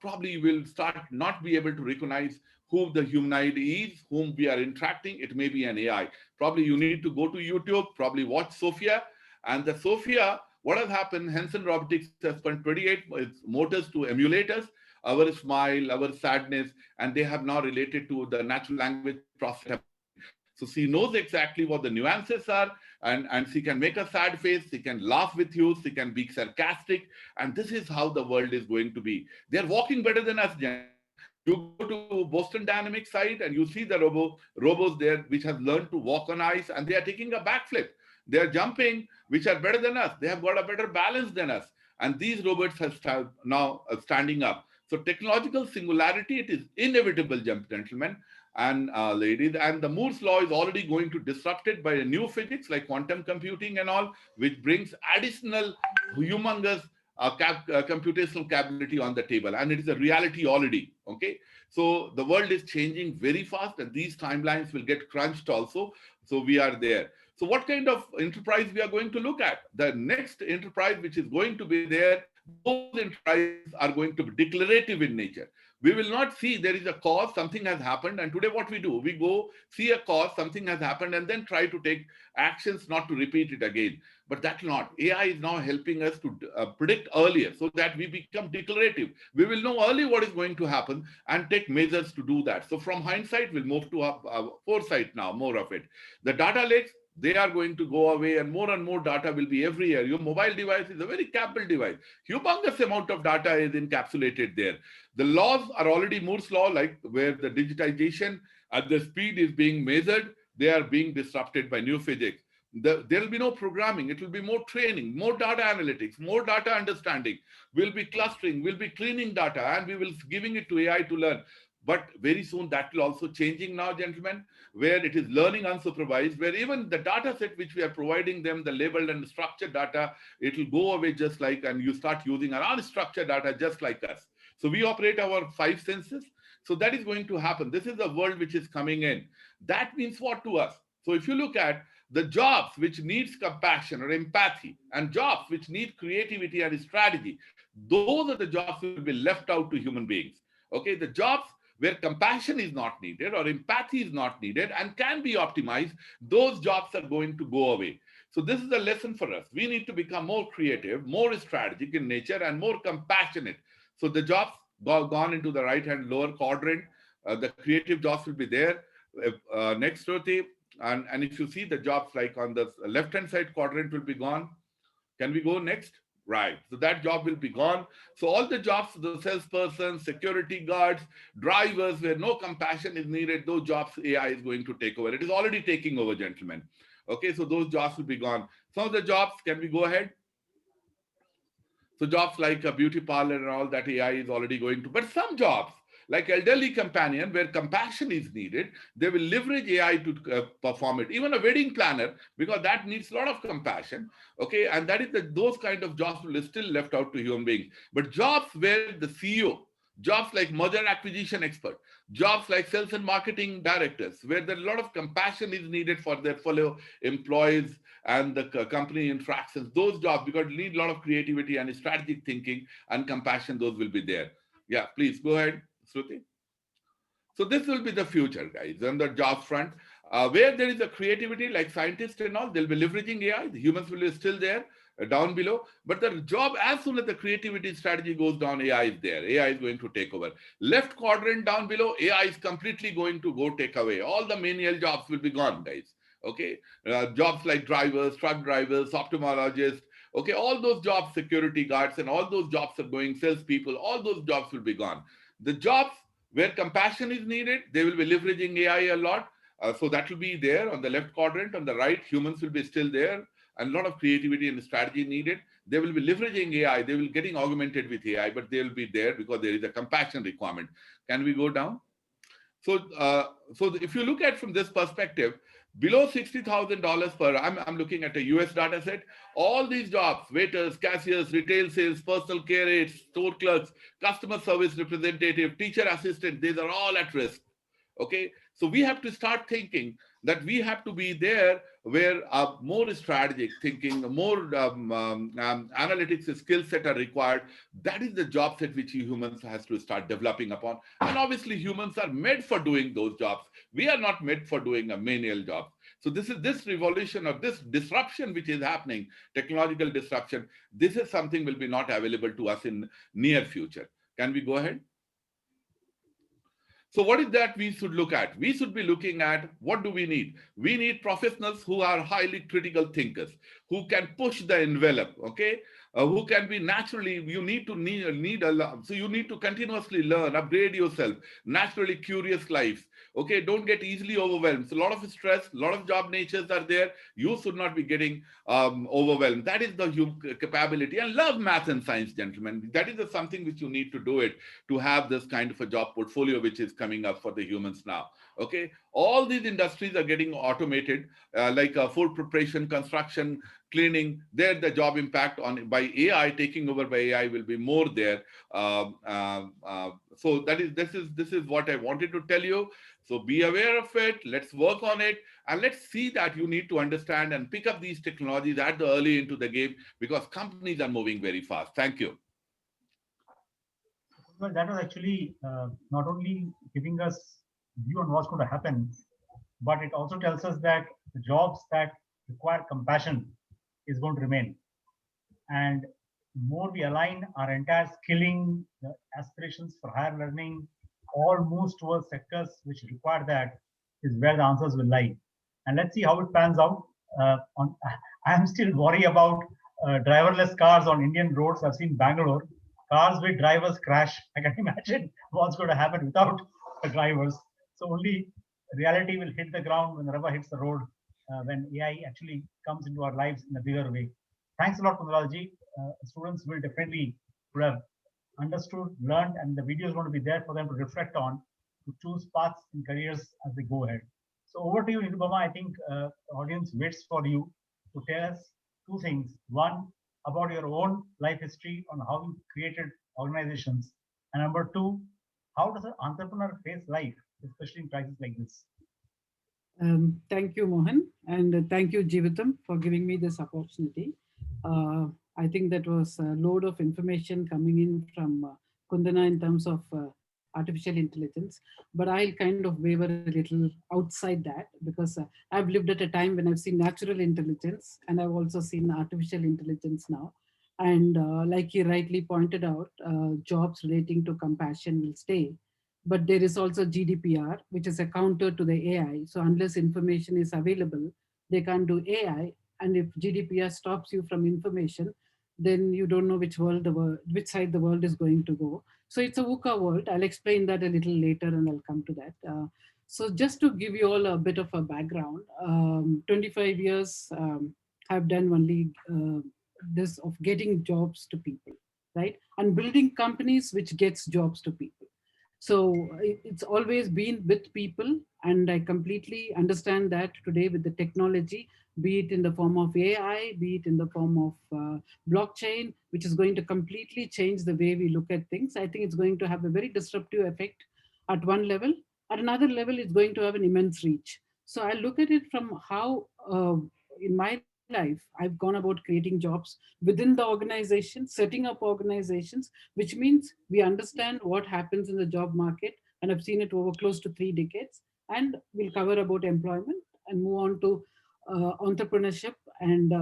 Speaker 7: probably will start not be able to recognize who the humanoid is, whom we are interacting. It may be an AI. Probably you need to go to YouTube, probably watch Sophia. And the Sophia, what has happened, Hanson Robotics has spent 28 motors to emulate us, our smile, our sadness, and they have now related to the natural language process. So she knows exactly what the nuances are, and she can make a sad face, she can laugh with you, she can be sarcastic, and this is how the world is going to be. They're walking better than us. You go to Boston Dynamics site and you see the robots there which have learned to walk on ice, and they are taking a backflip. They are jumping, which are better than us. They have got a better balance than us. And these robots have now standing up. So technological singularity, it is inevitable, gentlemen and ladies. And the Moore's law is already going to disrupt it by a new physics like quantum computing and all, which brings additional humongous computational capability on the table, and it is a reality already. Okay, so the world is changing very fast, and these timelines will get crunched also. So we are there. So what kind of enterprise we are going to look at? The next enterprise which is going to be there, those enterprises are going to be declarative in nature. We will not see there is a cause, something has happened, and today what we do, we go see a cause, something has happened, and then try to take actions not to repeat it again. But that's not. AI is now helping us to predict earlier so that we become declarative. We will know early what is going to happen and take measures to do that. So from hindsight, we'll move to foresight now, more of it. The data lakes, they are going to go away, and more data will be every year. Your mobile device is a very capable device. Humongous amount of data is encapsulated there. The laws are already Moore's law, like where the digitization at the speed is being measured, they are being disrupted by new physics. There will be no programming. It will be more training, more data analytics, more data understanding. We'll be clustering, we'll be cleaning data, and we will giving it to AI to learn. But very soon that will also changing now, gentlemen, where it is learning unsupervised, where even the data set which we are providing them, the labeled and structured data, it will go away just like, and you start using our unstructured data just like us. So we operate our 5 senses. So that is going to happen. This is the world which is coming in. That means what to us? So if you look at the jobs which needs compassion or empathy, and jobs which need creativity and strategy, those are the jobs that will be left out to human beings. Okay, the jobs where compassion is not needed or empathy is not needed and can be optimized, those jobs are going to go away. So this is a lesson for us. We need to become more creative, more strategic in nature, and more compassionate. So the jobs gone into the right-hand lower quadrant. The creative jobs will be there. Next, Roti. And if you see the jobs like on the left-hand side quadrant will be gone. Can we go next? Right. So that job will be gone. So all the jobs, the salesperson, security guards, drivers, where no compassion is needed, those jobs AI is going to take over. It is already taking over, gentlemen. Okay, so those jobs will be gone. Some of the jobs, can we go ahead? So jobs like a beauty parlor and all that AI is already going to, but some jobs like elderly companion where compassion is needed, they will leverage AI to perform it. Even a wedding planner, because that needs a lot of compassion. Okay, and that is those kind of jobs will still left out to human beings. But jobs where the CEO, jobs like merger acquisition expert, jobs like sales and marketing directors, where there a lot of compassion is needed for their fellow employees and the company interactions, those jobs, because you need a lot of creativity and strategic thinking and compassion, those will be there. Yeah, please go ahead, Shruti. So this will be the future, guys, on the job front. Where there is a creativity like scientists and all, they'll be leveraging AI. The humans will be still there down below. But the job, as soon as the creativity strategy goes down, AI is there. AI is going to take over. Left quadrant down below, AI is completely going to go take away. All the menial jobs will be gone, guys. Okay, jobs like drivers, truck drivers, ophthalmologists, okay, all those jobs, security guards, and all those jobs are going, salespeople, all those jobs will be gone. The jobs where compassion is needed, they will be leveraging AI a lot. So that will be there on the left quadrant. On the right, humans will be still there, and a lot of creativity and strategy needed. They will be leveraging AI. They will getting augmented with AI, but they will be there because there is a compassion requirement. Can we go down? So, so if you look at from this perspective, below $60,000 per, I'm looking at a US data set, all these jobs, waiters, cashiers, retail sales, personal care aides, store clerks, customer service representative, teacher assistant, these are all at risk. Okay, so we have to start thinking that we have to be there where more strategic thinking, more analytics skill set are required. That is the job set which humans has to start developing upon. And obviously humans are made for doing those jobs. We are not made for doing a menial job. So this is this revolution or this disruption which is happening, technological disruption, this is something will be not available to us in near future. Can we go ahead? So what is that we should look at? We should be looking at what do we need? We need professionals who are highly critical thinkers, who can push the envelope, okay? Who can be naturally, you need a lot. So you need to continuously learn, upgrade yourself, naturally curious lives. Okay, don't get easily overwhelmed. So a lot of stress, a lot of job natures are there. You should not be getting overwhelmed. That is the capability. And love math and science, gentlemen. That is something which you need to do it to have this kind of a job portfolio which is coming up for the humans now. Okay, all these industries are getting automated, like food preparation, construction, cleaning. There, the job impact on by AI, taking over by AI will be more there. So this is what I wanted to tell you. So be aware of it. Let's work on it, and let's see that you need to understand and pick up these technologies at the early into the game because companies are moving very fast. Thank you.
Speaker 2: Well, that was actually not only giving us view on what's going to happen, but it also tells us that the jobs that require compassion is going to remain. And the more we align our entire skilling, the aspirations for higher learning, all moves towards sectors which require that is where the answers will lie. And let's see how it pans out. I'm still worried about driverless cars on Indian roads. I've seen Bangalore. Cars with drivers crash. I can imagine what's going to happen without the drivers. So only reality will hit the ground when the rubber hits the road, when AI actually comes into our lives in a bigger way. Thanks a lot, Kundalji. Students will definitely would have understood, learned, and the video is going to be there for them to reflect on, to choose paths in careers as they go ahead. So over to you, Nirupama. I think the audience waits for you to tell us two things. One, about your own life history on how you created organizations. And number two, how does an entrepreneur face life, especially in crises like this?
Speaker 8: Thank you, Mohan. And thank you, Jeevitam, for giving me this opportunity. I think that was a load of information coming in from Kundana in terms of artificial intelligence, but I'll kind of waver a little outside that because I've lived at a time when I've seen natural intelligence and I've also seen artificial intelligence now. And like you rightly pointed out, jobs relating to compassion will stay. But there is also GDPR, which is a counter to the AI. So unless information is available, they can't do AI. And if GDPR stops you from information, then you don't know which side the world is going to go. So it's a VUCA world. I'll explain that a little later, and I'll come to that. So just to give you all a bit of a background, 25 years I've done only this of getting jobs to people, right? And building companies which gets jobs to people. So it's always been with people, and I completely understand that today with the technology, be it in the form of AI, be it in the form of blockchain, which is going to completely change the way we look at things. I think it's going to have a very disruptive effect at one level. At another level, it's going to have an immense reach. So I look at it from how, in my life, I've gone about creating jobs within the organization, setting up organizations, which means we understand what happens in the job market. And I've seen it over close to 3 decades. And we'll cover about employment and move on to entrepreneurship and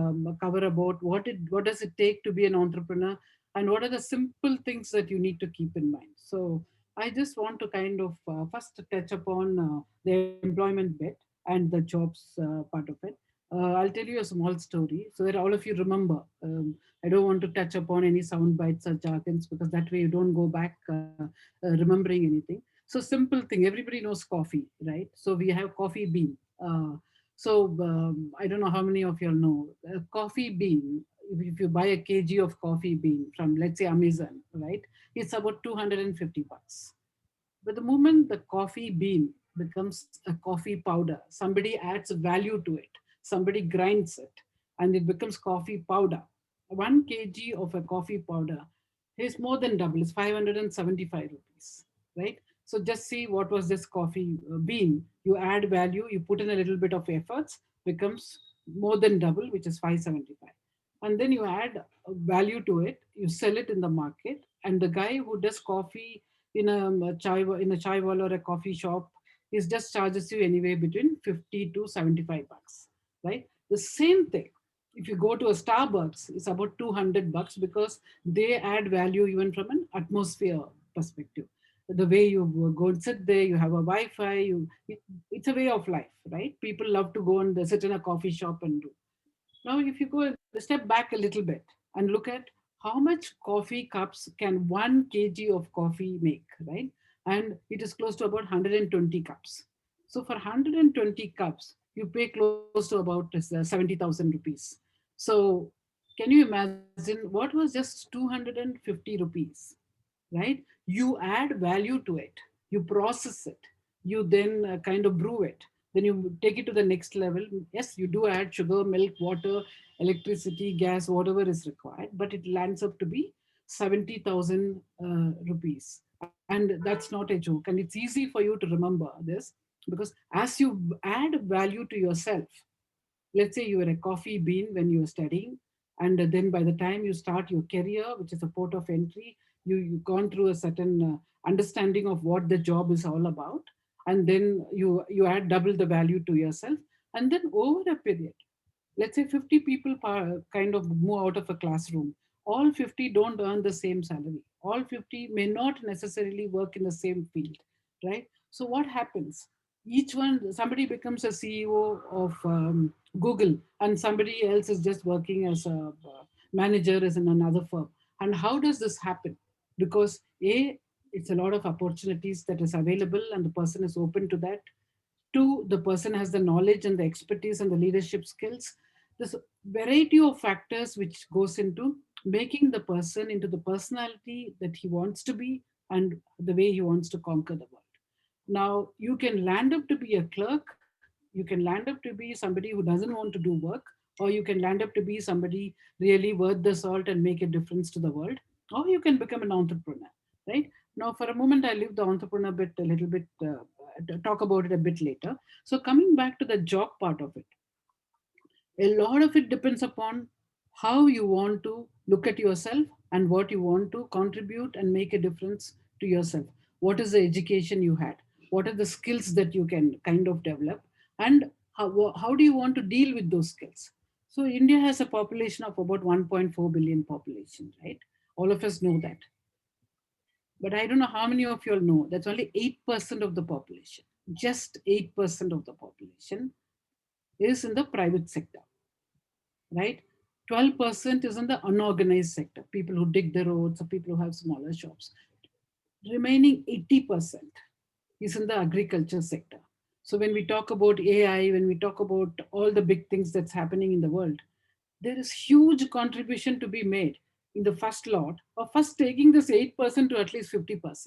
Speaker 8: cover about what does it take to be an entrepreneur and what are the simple things that you need to keep in mind. So I just want to kind of first touch upon the employment bit and the jobs part of it. I'll tell you a small story so that all of you remember. I don't want to touch upon any sound bites or jargons because that way you don't go back remembering anything. So simple thing, everybody knows coffee, right? So we have coffee bean. I don't know how many of you all know coffee bean. If you buy a kg of coffee bean from, let's say, Amazon, right? It's about 250 bucks. But the moment the coffee bean becomes a coffee powder, somebody adds value to it, somebody grinds it, and it becomes coffee powder. 1 kg of a coffee powder is more than double, it's 575 rupees, right? So just see what was this coffee bean. You add value, you put in a little bit of efforts, becomes more than double, which is 575. And then you add value to it, you sell it in the market, and the guy who does coffee in a chai wala or a coffee shop is just charges you anywhere between 50 to 75 bucks, right? The same thing. If you go to a Starbucks, it's about 200 bucks because they add value even from an atmosphere perspective. The way you go and sit there, you have a Wi-Fi, it's a way of life, right? People love to go and sit in a coffee shop and do. Now, if you go a step back a little bit and look at how much coffee cups can 1 kg of coffee make, right? And it is close to about 120 cups. So for 120 cups, you pay close to about 70,000 rupees. So can you imagine what was just 250 rupees, right? You add value to it, you process it, you then kind of brew it, then you take it to the next level. Yes, you do add sugar, milk, water, electricity, gas, whatever is required, but it lands up to be 70,000 rupees. And that's not a joke. And it's easy for you to remember this because as you add value to yourself, let's say you were a coffee bean when you were studying, and then by the time you start your career, which is a port of entry, you've gone through a certain understanding of what the job is all about, and then you add double the value to yourself, and then over a period, let's say 50 people kind of move out of a classroom. All 50 don't earn the same salary. All 50 may not necessarily work in the same field, right? So what happens? Each one, somebody becomes a CEO of Google, and somebody else is just working as a manager as in another firm. And how does this happen? Because it's a lot of opportunities that is available, and the person is open to that. Two, the person has the knowledge and the expertise and the leadership skills. There's a variety of factors which goes into making the person into the personality that he wants to be and the way he wants to conquer the world. Now, you can land up to be a clerk, you can land up to be somebody who doesn't want to do work, or you can land up to be somebody really worth the salt and make a difference to the world, or you can become an entrepreneur, right? Now, for a moment, I leave the entrepreneur bit a little bit, talk about it a bit later. So, coming back to the job part of it, a lot of it depends upon how you want to look at yourself and what you want to contribute and make a difference to yourself. what is the education you had, what are the skills that you can kind of develop, and how do you want to deal with those skills. So India has a population of about 1.4 billion population, right? All of us know that. But I don't know how many of you all know that's only 8% of the population. Just 8% of the population is in the private sector, right? 12% is in the unorganized sector, people who dig the roads or people who have smaller shops. Remaining 80% is in the agriculture sector. So when we talk about AI, when we talk about all the big things that's happening in the world, there is huge contribution to be made in the first lot of first taking this 8% to at least 50%.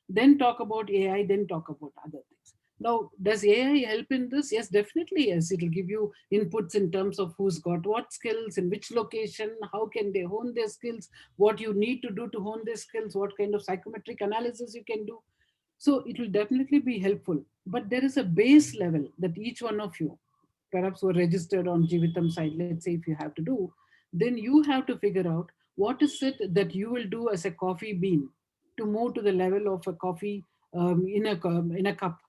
Speaker 8: Then talk about AI, then talk about other things. Now, does AI help in this? Yes, definitely yes. It will give you inputs in terms of who's got what skills, in which location, how can they hone their skills, what you need to do to hone their skills, what kind of psychometric analysis you can do. So it will definitely be helpful. But there is a base level that each one of you, perhaps who are registered on Jeevitam side, let's say if you have to do, then you have to figure out what is it that you will do as a coffee bean to move to the level of a coffee in a cup,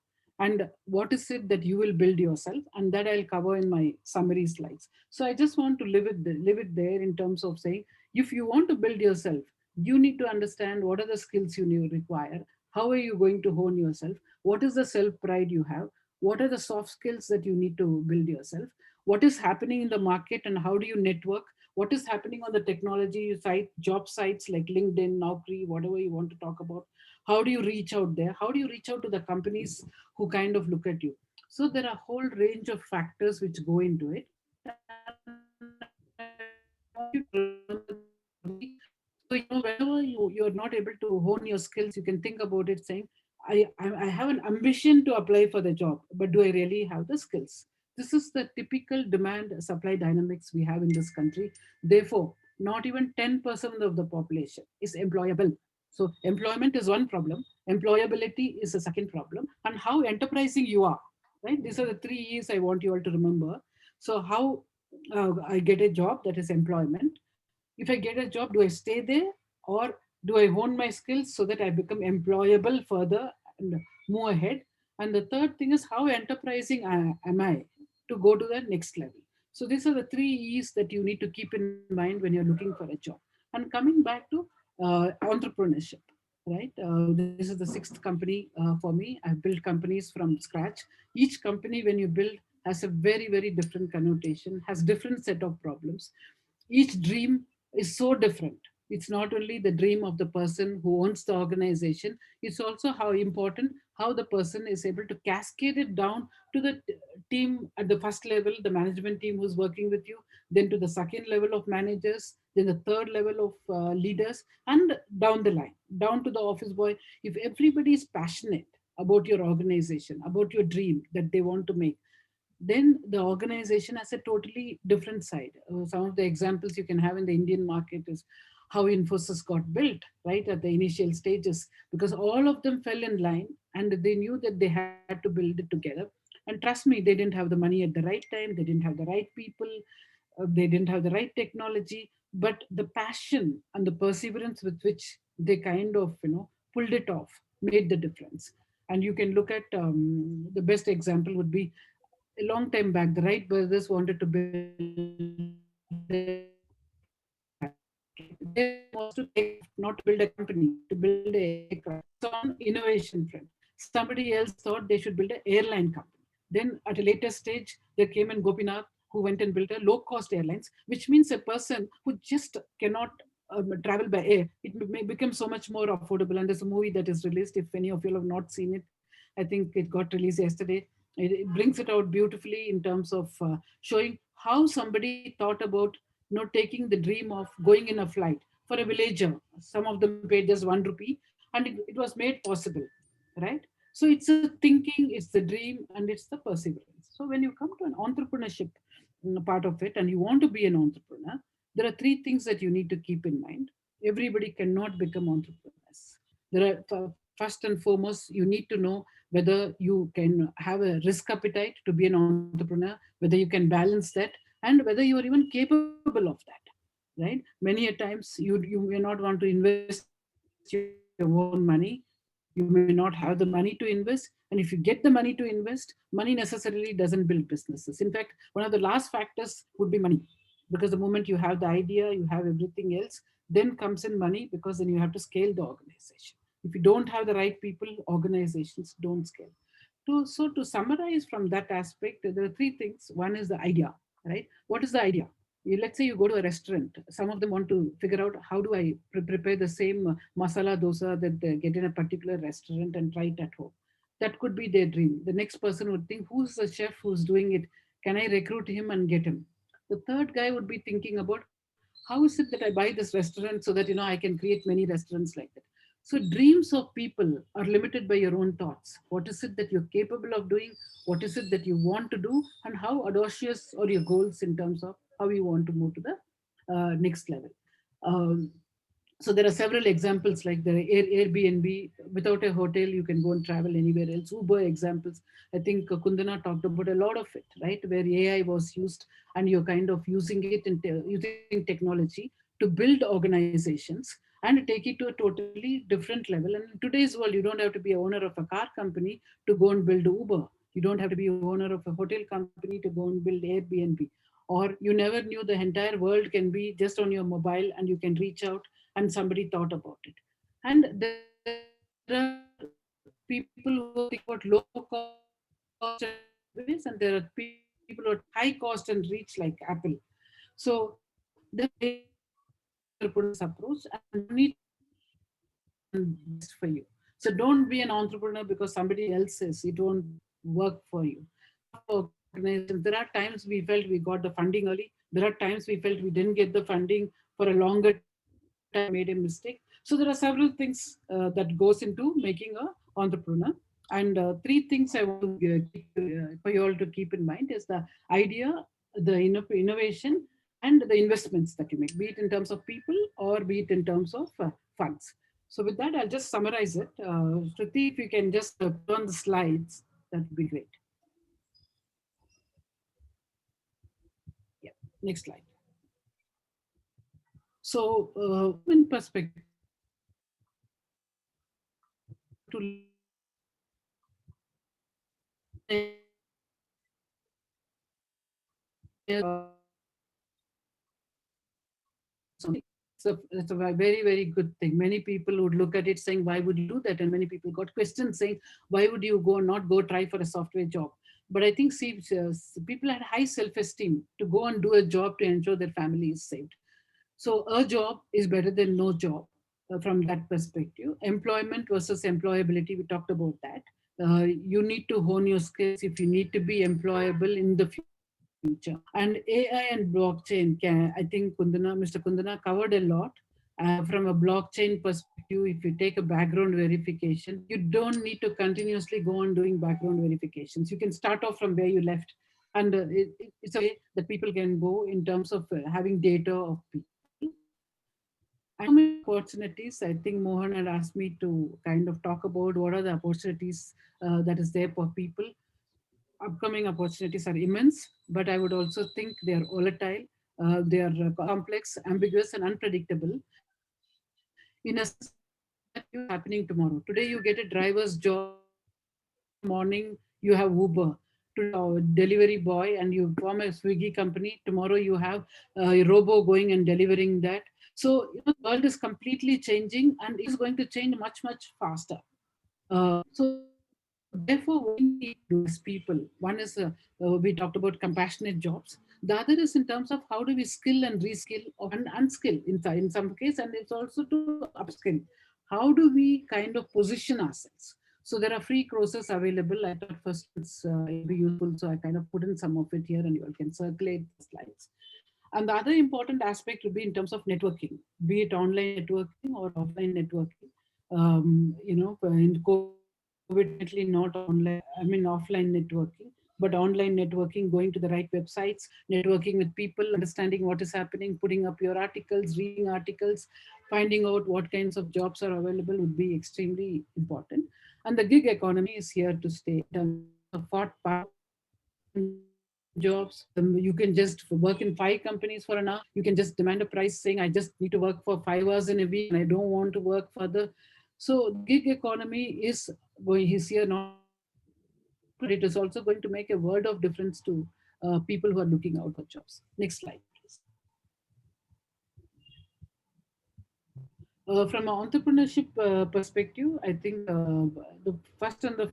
Speaker 8: and what is it that you will build yourself, and that I'll cover in my summary slides. So I just want to live it there in terms of saying, if you want to build yourself, you need to understand what are the skills you need require, how are you going to hone yourself, what is the self pride you have, what are the soft skills that you need to build yourself, what is happening in the market and how do you network, what is happening on the technology site, job sites like LinkedIn, Naukri, whatever you want to talk about, how do you reach out there, how do you reach out to the companies who kind of look at you. So there are a whole range of factors which go into it, and I want you to remember this very clearly. So whenever you're not able to hone your skills, you can think about it saying, I have an ambition to apply for the job, but do I really have the skills? This is the typical demand supply dynamics we have in this country. Therefore, not even 10% of the population is employable. So, employment is one problem, employability is a second problem, and how enterprising you are. Right? These are the three E's I want you all to remember. So, how I get a job, that is employment. If I get a job, do I stay there, or do I hone my skills so that I become employable further and move ahead? And the third thing is, how enterprising am I to go to the next level? So these are the three E's that you need to keep in mind when you're looking for a job. And coming back to entrepreneurship, right? This is the sixth company for me. I've built companies from scratch. Each company, when you build, has a very, very different connotation, has different set of problems. Each dream is so different. It's not only the dream of the person who owns the organization, it's also how important how the person is able to cascade it down to the team at the first level, the management team who's working with you, then to the second level of managers, then the third level of leaders, and down the line, down to the office boy. If everybody is passionate about your organization, about your dream that they want to make, then the organization has a totally different side. Some of the examples you can have in the Indian market is how Infosys got built, right, at the initial stages, because all of them fell in line and they knew that they had to build it together. And trust me, they didn't have the money at the right time, they didn't have the right people, they didn't have the right technology, but the passion and the perseverance with which they kind of, pulled it off made the difference. And you can look at the best example would be a long time back, the Wright brothers wanted to build aircraft. Their aim was to take off, not to build a company, to build an aircraft. It's on innovation front. Somebody else thought they should build an airline company. Then at a later stage, there came in Gopinath, who went and built a low-cost airlines, which means a person who just cannot travel by air, it may become so much more affordable. And there's a movie that is released. If any of you have not seen it, I think it got released yesterday. It brings it out beautifully in terms of showing how somebody thought about taking the dream of going in a flight for a villager. Some of them paid just 1 rupee, and it was made possible, right? So it's a thinking, it's the dream, and it's the perseverance. So when you come to an entrepreneurship part of it, and you want to be an entrepreneur, there are three things that you need to keep in mind. Everybody cannot become entrepreneurs. There are first and foremost, you need to know whether you can have a risk appetite to be an entrepreneur, whether you can balance that, and whether you are even capable of that. Right? Many a times you may not want to invest your own money, but you You may not have the money to invest. And if you get the money to invest, money necessarily doesn't build businesses. In fact, one of the last factors would be money. Because the moment you have the idea, you have everything else, then comes in money, because then you have to scale the organization. If you don't have the right people, organizations don't scale. So to summarize from that aspect, there are three things. One is the idea, right? What is the idea? Let's say you go to a restaurant. Some of them want to figure out, how do I prepare the same masala dosa that they get in a particular restaurant and try it at home. That could be their dream. The next person would think, who's the chef who's doing it? Can I recruit him and get him? The third guy would be thinking about, how is it that I buy this restaurant so that I can create many restaurants like that. So dreams of people are limited by your own thoughts. What is it that you're capable of doing? What is it that you want to do? And how audacious are your goals in terms of how you want to move to the next level? Um, so there are several examples like the Airbnb. Without a hotel, you can go and travel anywhere else. Uber examples. I think Kundana talked about a lot of it, right? Where AI was used and you're kind of using it and using technology to build organizations and take it to a totally different level. And in today's world, you don't have to be a owner of a car company to go and build Uber. You don't have to be owner of a hotel company to go and build Airbnb. Or you never knew the entire world can be just on your mobile and you can reach out and somebody thought about it. And there are people who think about low cost and service, and there are people who are high cost and reach like Apple. So there are ways to take an entrepreneur's approach, and you need to understand what's best for you. So don't be an entrepreneur because somebody else says it won't work for you. Tough organizations. There are times we felt we got the funding early. There are times we felt we didn't get the funding for a longer time and we made a mistake. So there are several things that goes into making a entrepreneur. And three things I want to keep for you all to keep in mind is the idea, the innovation, and the investments that you make, be it in terms of people or be it in terms of funds. So with that, I'll just summarize it. Shruti, if you can just put on the slides, that would be great. Yeah, next slide. So in perspective, to so it's a very, very good thing. Many people would look at it saying, why would you do that? And many people got questions saying, why would you not go try for a software job? But I think people had high self-esteem to go and do a job to ensure their family is saved. So a job is better than no job from that perspective. Employment versus employability, we talked about that. You need to hone your skills if you need to be employable in the future. And AI and blockchain, I think Mr. Kundana covered a lot. From a blockchain perspective, if you take a background verification, you don't need to continuously go on doing background verifications. You can start off from where you left. And it's a way that people can go in terms of having data of people. And opportunities, I think Mohan had asked me to kind of talk about what are the opportunities that is there for people. Upcoming opportunities are immense, but I would also think they are volatile, they are complex, ambiguous, and unpredictable. In a sense, you never know what is happening tomorrow. Today, you get a driver's job. Tomorrow morning, you have Uber. Today, delivery boy, and you form a Swiggy company. Tomorrow, you have a robo going and delivering that. So, the world is completely changing, and it is going to change much, much faster. So therefore, what we need to do as people, one is we talked about compassionate jobs. The other is in terms of how do we skill and reskill and unskill in some case, and it's also to upskill. How do we kind of position ourselves? So there are free courses available. I thought first it'll be useful, so I kind of put in some of it here, and you all can circulate the slides. And the other important aspect would be in terms of networking, be it online networking or offline networking. In COVID, definitely not online, offline networking, but online networking, going to the right websites, networking with people, understanding what is happening, putting up your articles, reading articles, finding out what kinds of jobs are available would be extremely important. And the gig economy is here to stay. In terms of jobs, you can just work in 5 companies for an hour. You can just demand a price saying, I just need to work for 5 hours in a week and I don't want to work further. So gig economy is going, he's here not but it is also going to make a world of difference to people who are looking out for jobs. Next slide, please. From an entrepreneurship perspective, I think the first and the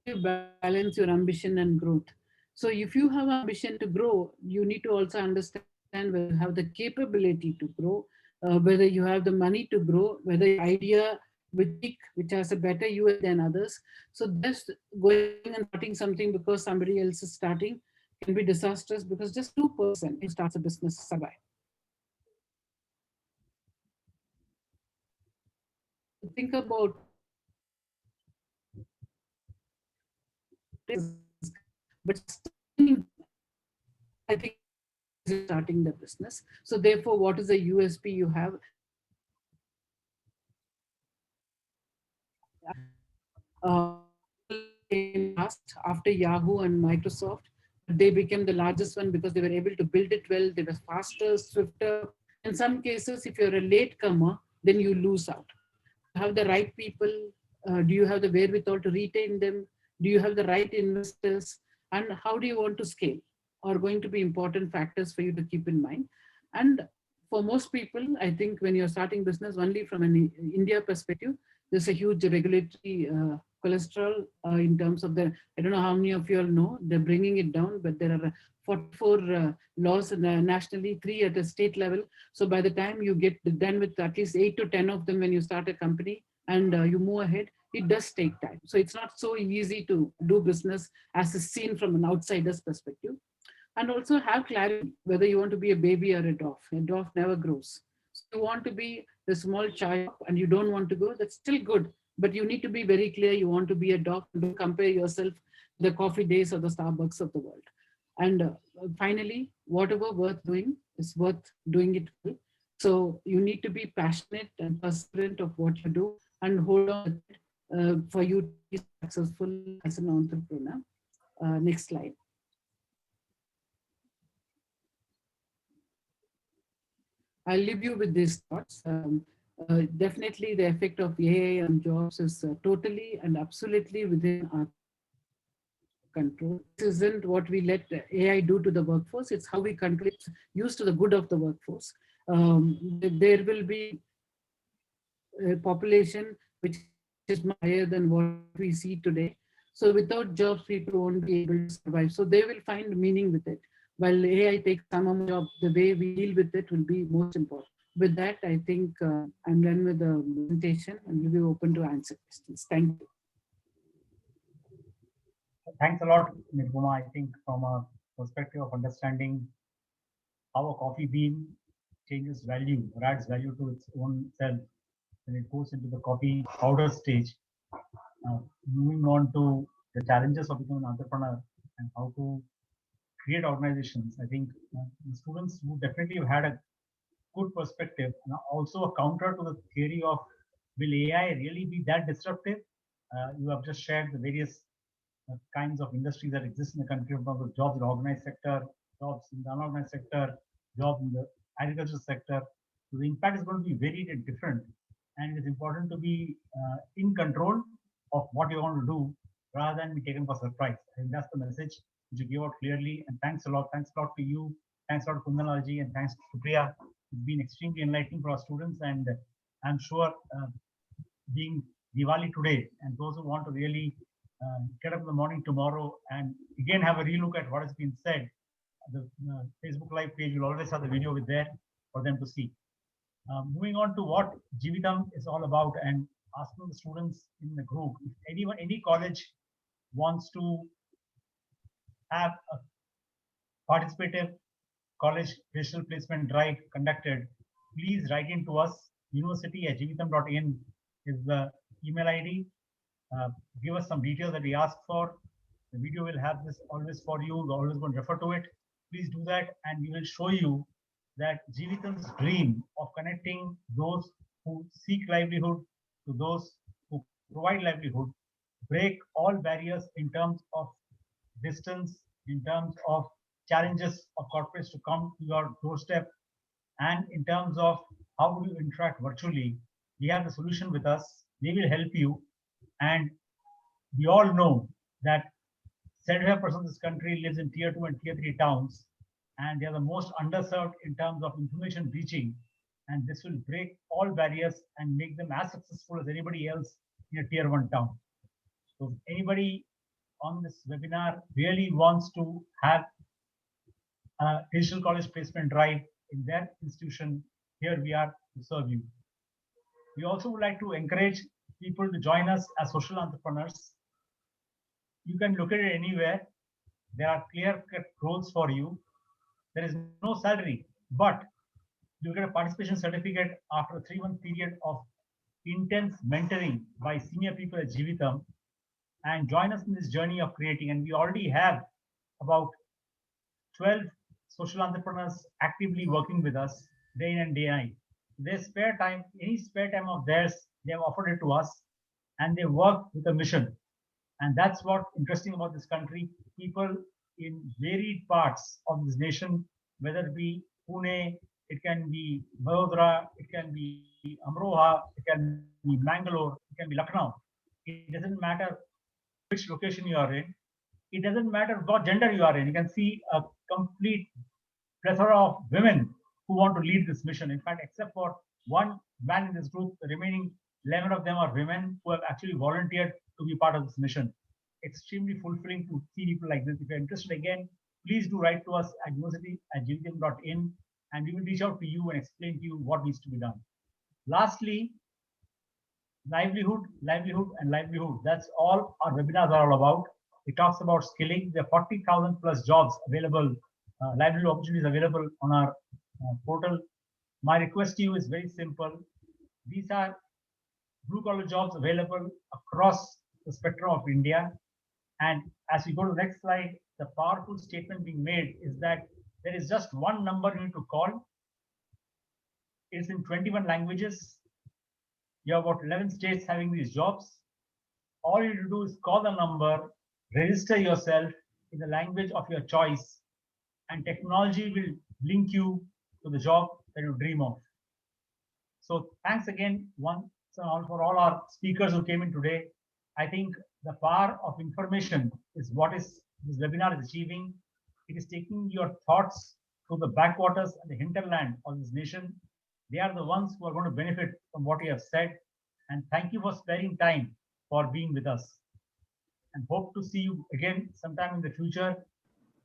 Speaker 8: you balance your ambition and growth. So if you have ambition to grow, you need to also understand whether you have the capability to grow, whether you have the money to grow, whether your idea which has a better USP than others. So just going and starting something because somebody else is starting can be disastrous, because just 2% who starts a business survive. Think about but I think starting the business. So therefore, what is the USP you have? Last after Yahoo and Microsoft, they became the largest one because they were able to build it well. They were faster, swifter. In some cases, if you're a latecomer, then you lose out. Have the right people? Do you have the wherewithal to retain them? Do you have the right investors? And how do you want to scale? Are going to be important factors for you to keep in mind. And for most people, I think when you're starting business only from an India perspective, there's a huge regulatory cholesterol in terms of the, I don't know how many of you all know, they're bringing it down, but there are 44 laws nationally, 3 at the state level. So by the time you get done with at least 8 to 10 of them when you start a company and you move ahead, it does take time. So it's not so easy to do business as is seen from an outsider's perspective. And also have clarity whether you want to be a baby or a dwarf. A dwarf never grows. So you want to be the small child and you don't want to go, that's still good. But you need to be very clear you want to be a dwarf. Don't compare yourself to the coffee days or the Starbucks of the world. And finally, whatever worth doing is worth doing it well. So you need to be passionate and perseverant of what you do and hold on for you to be successful as an entrepreneur. Next slide. I'll leave you with these thoughts. Definitely the effect of AI on jobs is totally and absolutely within our control. This isn't what we let AI do to the workforce, it's how we control it, used to the good of the workforce. There will be a population which is much higher than what we see today. So without jobs, people won't be able to survive. So they will find meaning with it. While AI takes some of the job, the way we deal with it will be most important. With that, I think I'm done with the presentation and we'll be open to answer questions. Thank you.
Speaker 2: Thanks a lot, Nirupama. I think from a perspective of understanding how a coffee bean changes value or adds value to its own self when it goes into the coffee powder stage. Moving on to the challenges of becoming an entrepreneur and how to create organizations, I think the students who definitely have had a good perspective and also a counter to the theory of will AI really be that disruptive? You have just shared the various kinds of industries that exist in the country, from the jobs in the organized sector, jobs in the unorganized sector, jobs in the agricultural sector. So the impact is going to be varied and different. And it's important to be in control of what you want to do rather than be taken for surprise. I think that's the message which you give out clearly. And thanks a lot. Thanks a lot to you. Thanks a lot to Kundanalaji, and thanks to Priya. It's been extremely enlightening for our students. And I'm sure being Diwali today, and those who want to really get up in the morning tomorrow and again have a relook at what has been said, the Facebook Live page will always have the video with there for them to see. Moving on to what Jeevitam is all about, and asking the students in the group, if anyone, any college wants to have a participative college digital placement drive conducted, please write in to us. university@jeevitam.in is the email ID. Give us some details that we ask for. The video will have this always for you. We're always going to refer to it. Please do that, and we will show you that Jeevitam's dream of connecting those who seek livelihood to those who provide livelihood, break all barriers in terms of distance, in terms of challenges of corporates to come to your doorstep, and in terms of how do you interact virtually. We have the solution with us. They will help you. And we all know that 75% of this country lives in tier 2 and tier 3 towns, and they are the most underserved in terms of information reaching. And this will break all barriers and make them as successful as anybody else in a tier 1 town. So if anybody on this webinar really wants to have a digital college placement drive in their institution, here we are to serve you. We also would like to encourage people to join us as social entrepreneurs. You can look at it anywhere. There are clear-cut roles for you. There is no salary, but you get a participation certificate after a 3-month period of intense mentoring by senior people at Jeevitam, and join us in this journey of creating. And we already have about 12 social entrepreneurs actively working with us day in and day out. Their spare time, any spare time of theirs, they have offered it to us, and they work with a mission. And that's what's interesting about this country. People in varied parts of this nation, whether it be Pune, it can be Vadodara, it can be Amroha, it can be Mangalore, it can be Lucknow. It doesn't matter which location you are in. It doesn't matter what gender you are in. You can see a complete plethora of women who want to lead this mission. In fact, except for one man in this group, the remaining 11 of them are women who have actually volunteered to be part of this mission. Extremely fulfilling to see people like this. If you're interested, again, please do write to us at university@jeevitam.in, and we will reach out to you and explain to you what needs to be done. Lastly, livelihood, and livelihood. That's all our webinars are all about. It talks about skilling. There are 40,000 plus jobs available, livelihood opportunities available on our portal. My request to you is very simple. These are blue collar jobs available across the spectrum of India. And as we go to the next slide, the powerful statement being made is that there is just one number you need to call. It's in 21 languages. You have about 11 states having these jobs. All you need to do is call the number, register yourself in the language of your choice, and technology will link you to the job that you dream of. So thanks again once and all for all our speakers who came in today. I think the power of information is what this webinar is achieving. It is taking your thoughts to the backwaters and the hinterland of this nation. They are the ones who are going to benefit from what you have said. And thank you for sparing time for being with us. And hope to see you again sometime in the future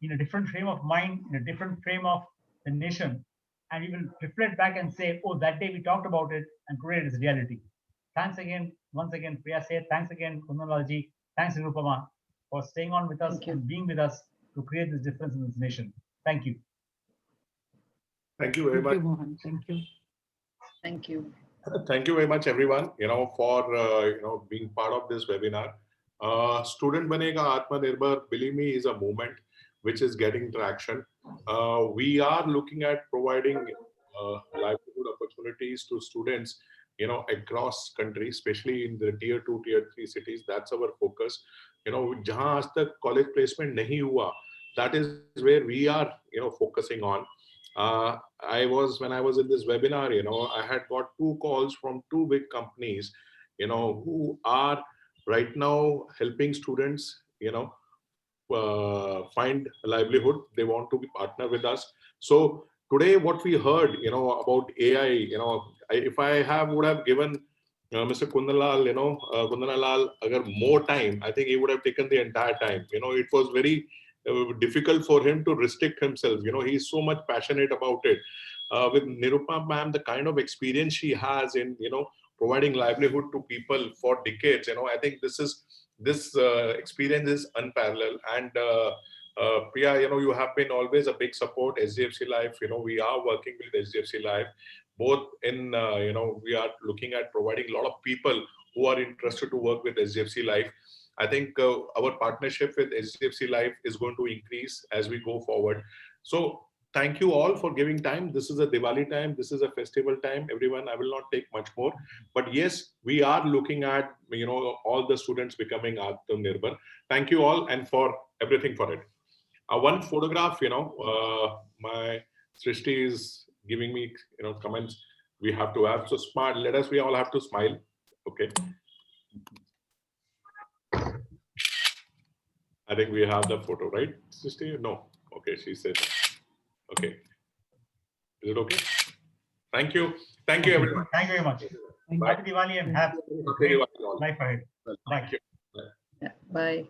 Speaker 2: in a different frame of mind, in a different frame of the nation. And we will reflect back and say, oh, that day we talked about it, and today it is reality. Thanks again, once again, Priya said, thanks again, Kundalalji, thanks Nirupama for staying on with us and being with us to create this difference in this nation. Thank you.
Speaker 1: Thank you very much.
Speaker 8: Thank you, Mohan. Thank you.
Speaker 6: Thank you.
Speaker 1: Thank you very much, everyone, for being part of this webinar. Student Banega Atma Nirbhar, believe me, is a movement which is getting traction. We are looking at providing livelihood opportunities to students, across country, especially in the tier 2, tier 3 cities. That's our focus. Jahan aaj tak college placement nahi hua, that is where we are, focusing on. When I was in this webinar, I had got 2 calls from 2 big companies, who are right now helping students, find a livelihood. They want to be partner with us. So today, what we heard, about AI, if I would have given Mr. Kundanlal, Kundanlal, agar more time, I think he would have taken the entire time. It was very difficult for him to restrict himself. He's so much passionate about it. With Nirupama ma'am, the kind of experience she has in, providing livelihood to people for decades, I think this experience is unparalleled. And Priya, you have been always a big support, SDFC Life. We are working with SDFC Life, both in, we are looking at providing a lot of people who are interested to work with SDFC Life. I think our partnership with SDFC Life is going to increase as we go forward. So thank you all for giving time. This is a Diwali time. This is a festival time. Everyone, I will not take much more. But yes, we are looking at, all the students becoming Atmanirbhar. Thank you all and for everything for it. One photograph, my Srishti is giving me, comments we have to have. So smart, we all have to smile. Okay. I think we have the photo, right, sister? No. Okay, she said. Okay. Is it okay? Thank you. Thank you, everyone.
Speaker 2: Thank you very much.
Speaker 1: Bye.
Speaker 2: Happy Diwali and have a
Speaker 1: Happy
Speaker 2: great
Speaker 1: Diwali all.
Speaker 2: life ahead. Bye.
Speaker 1: Thank you.
Speaker 6: Yeah, bye.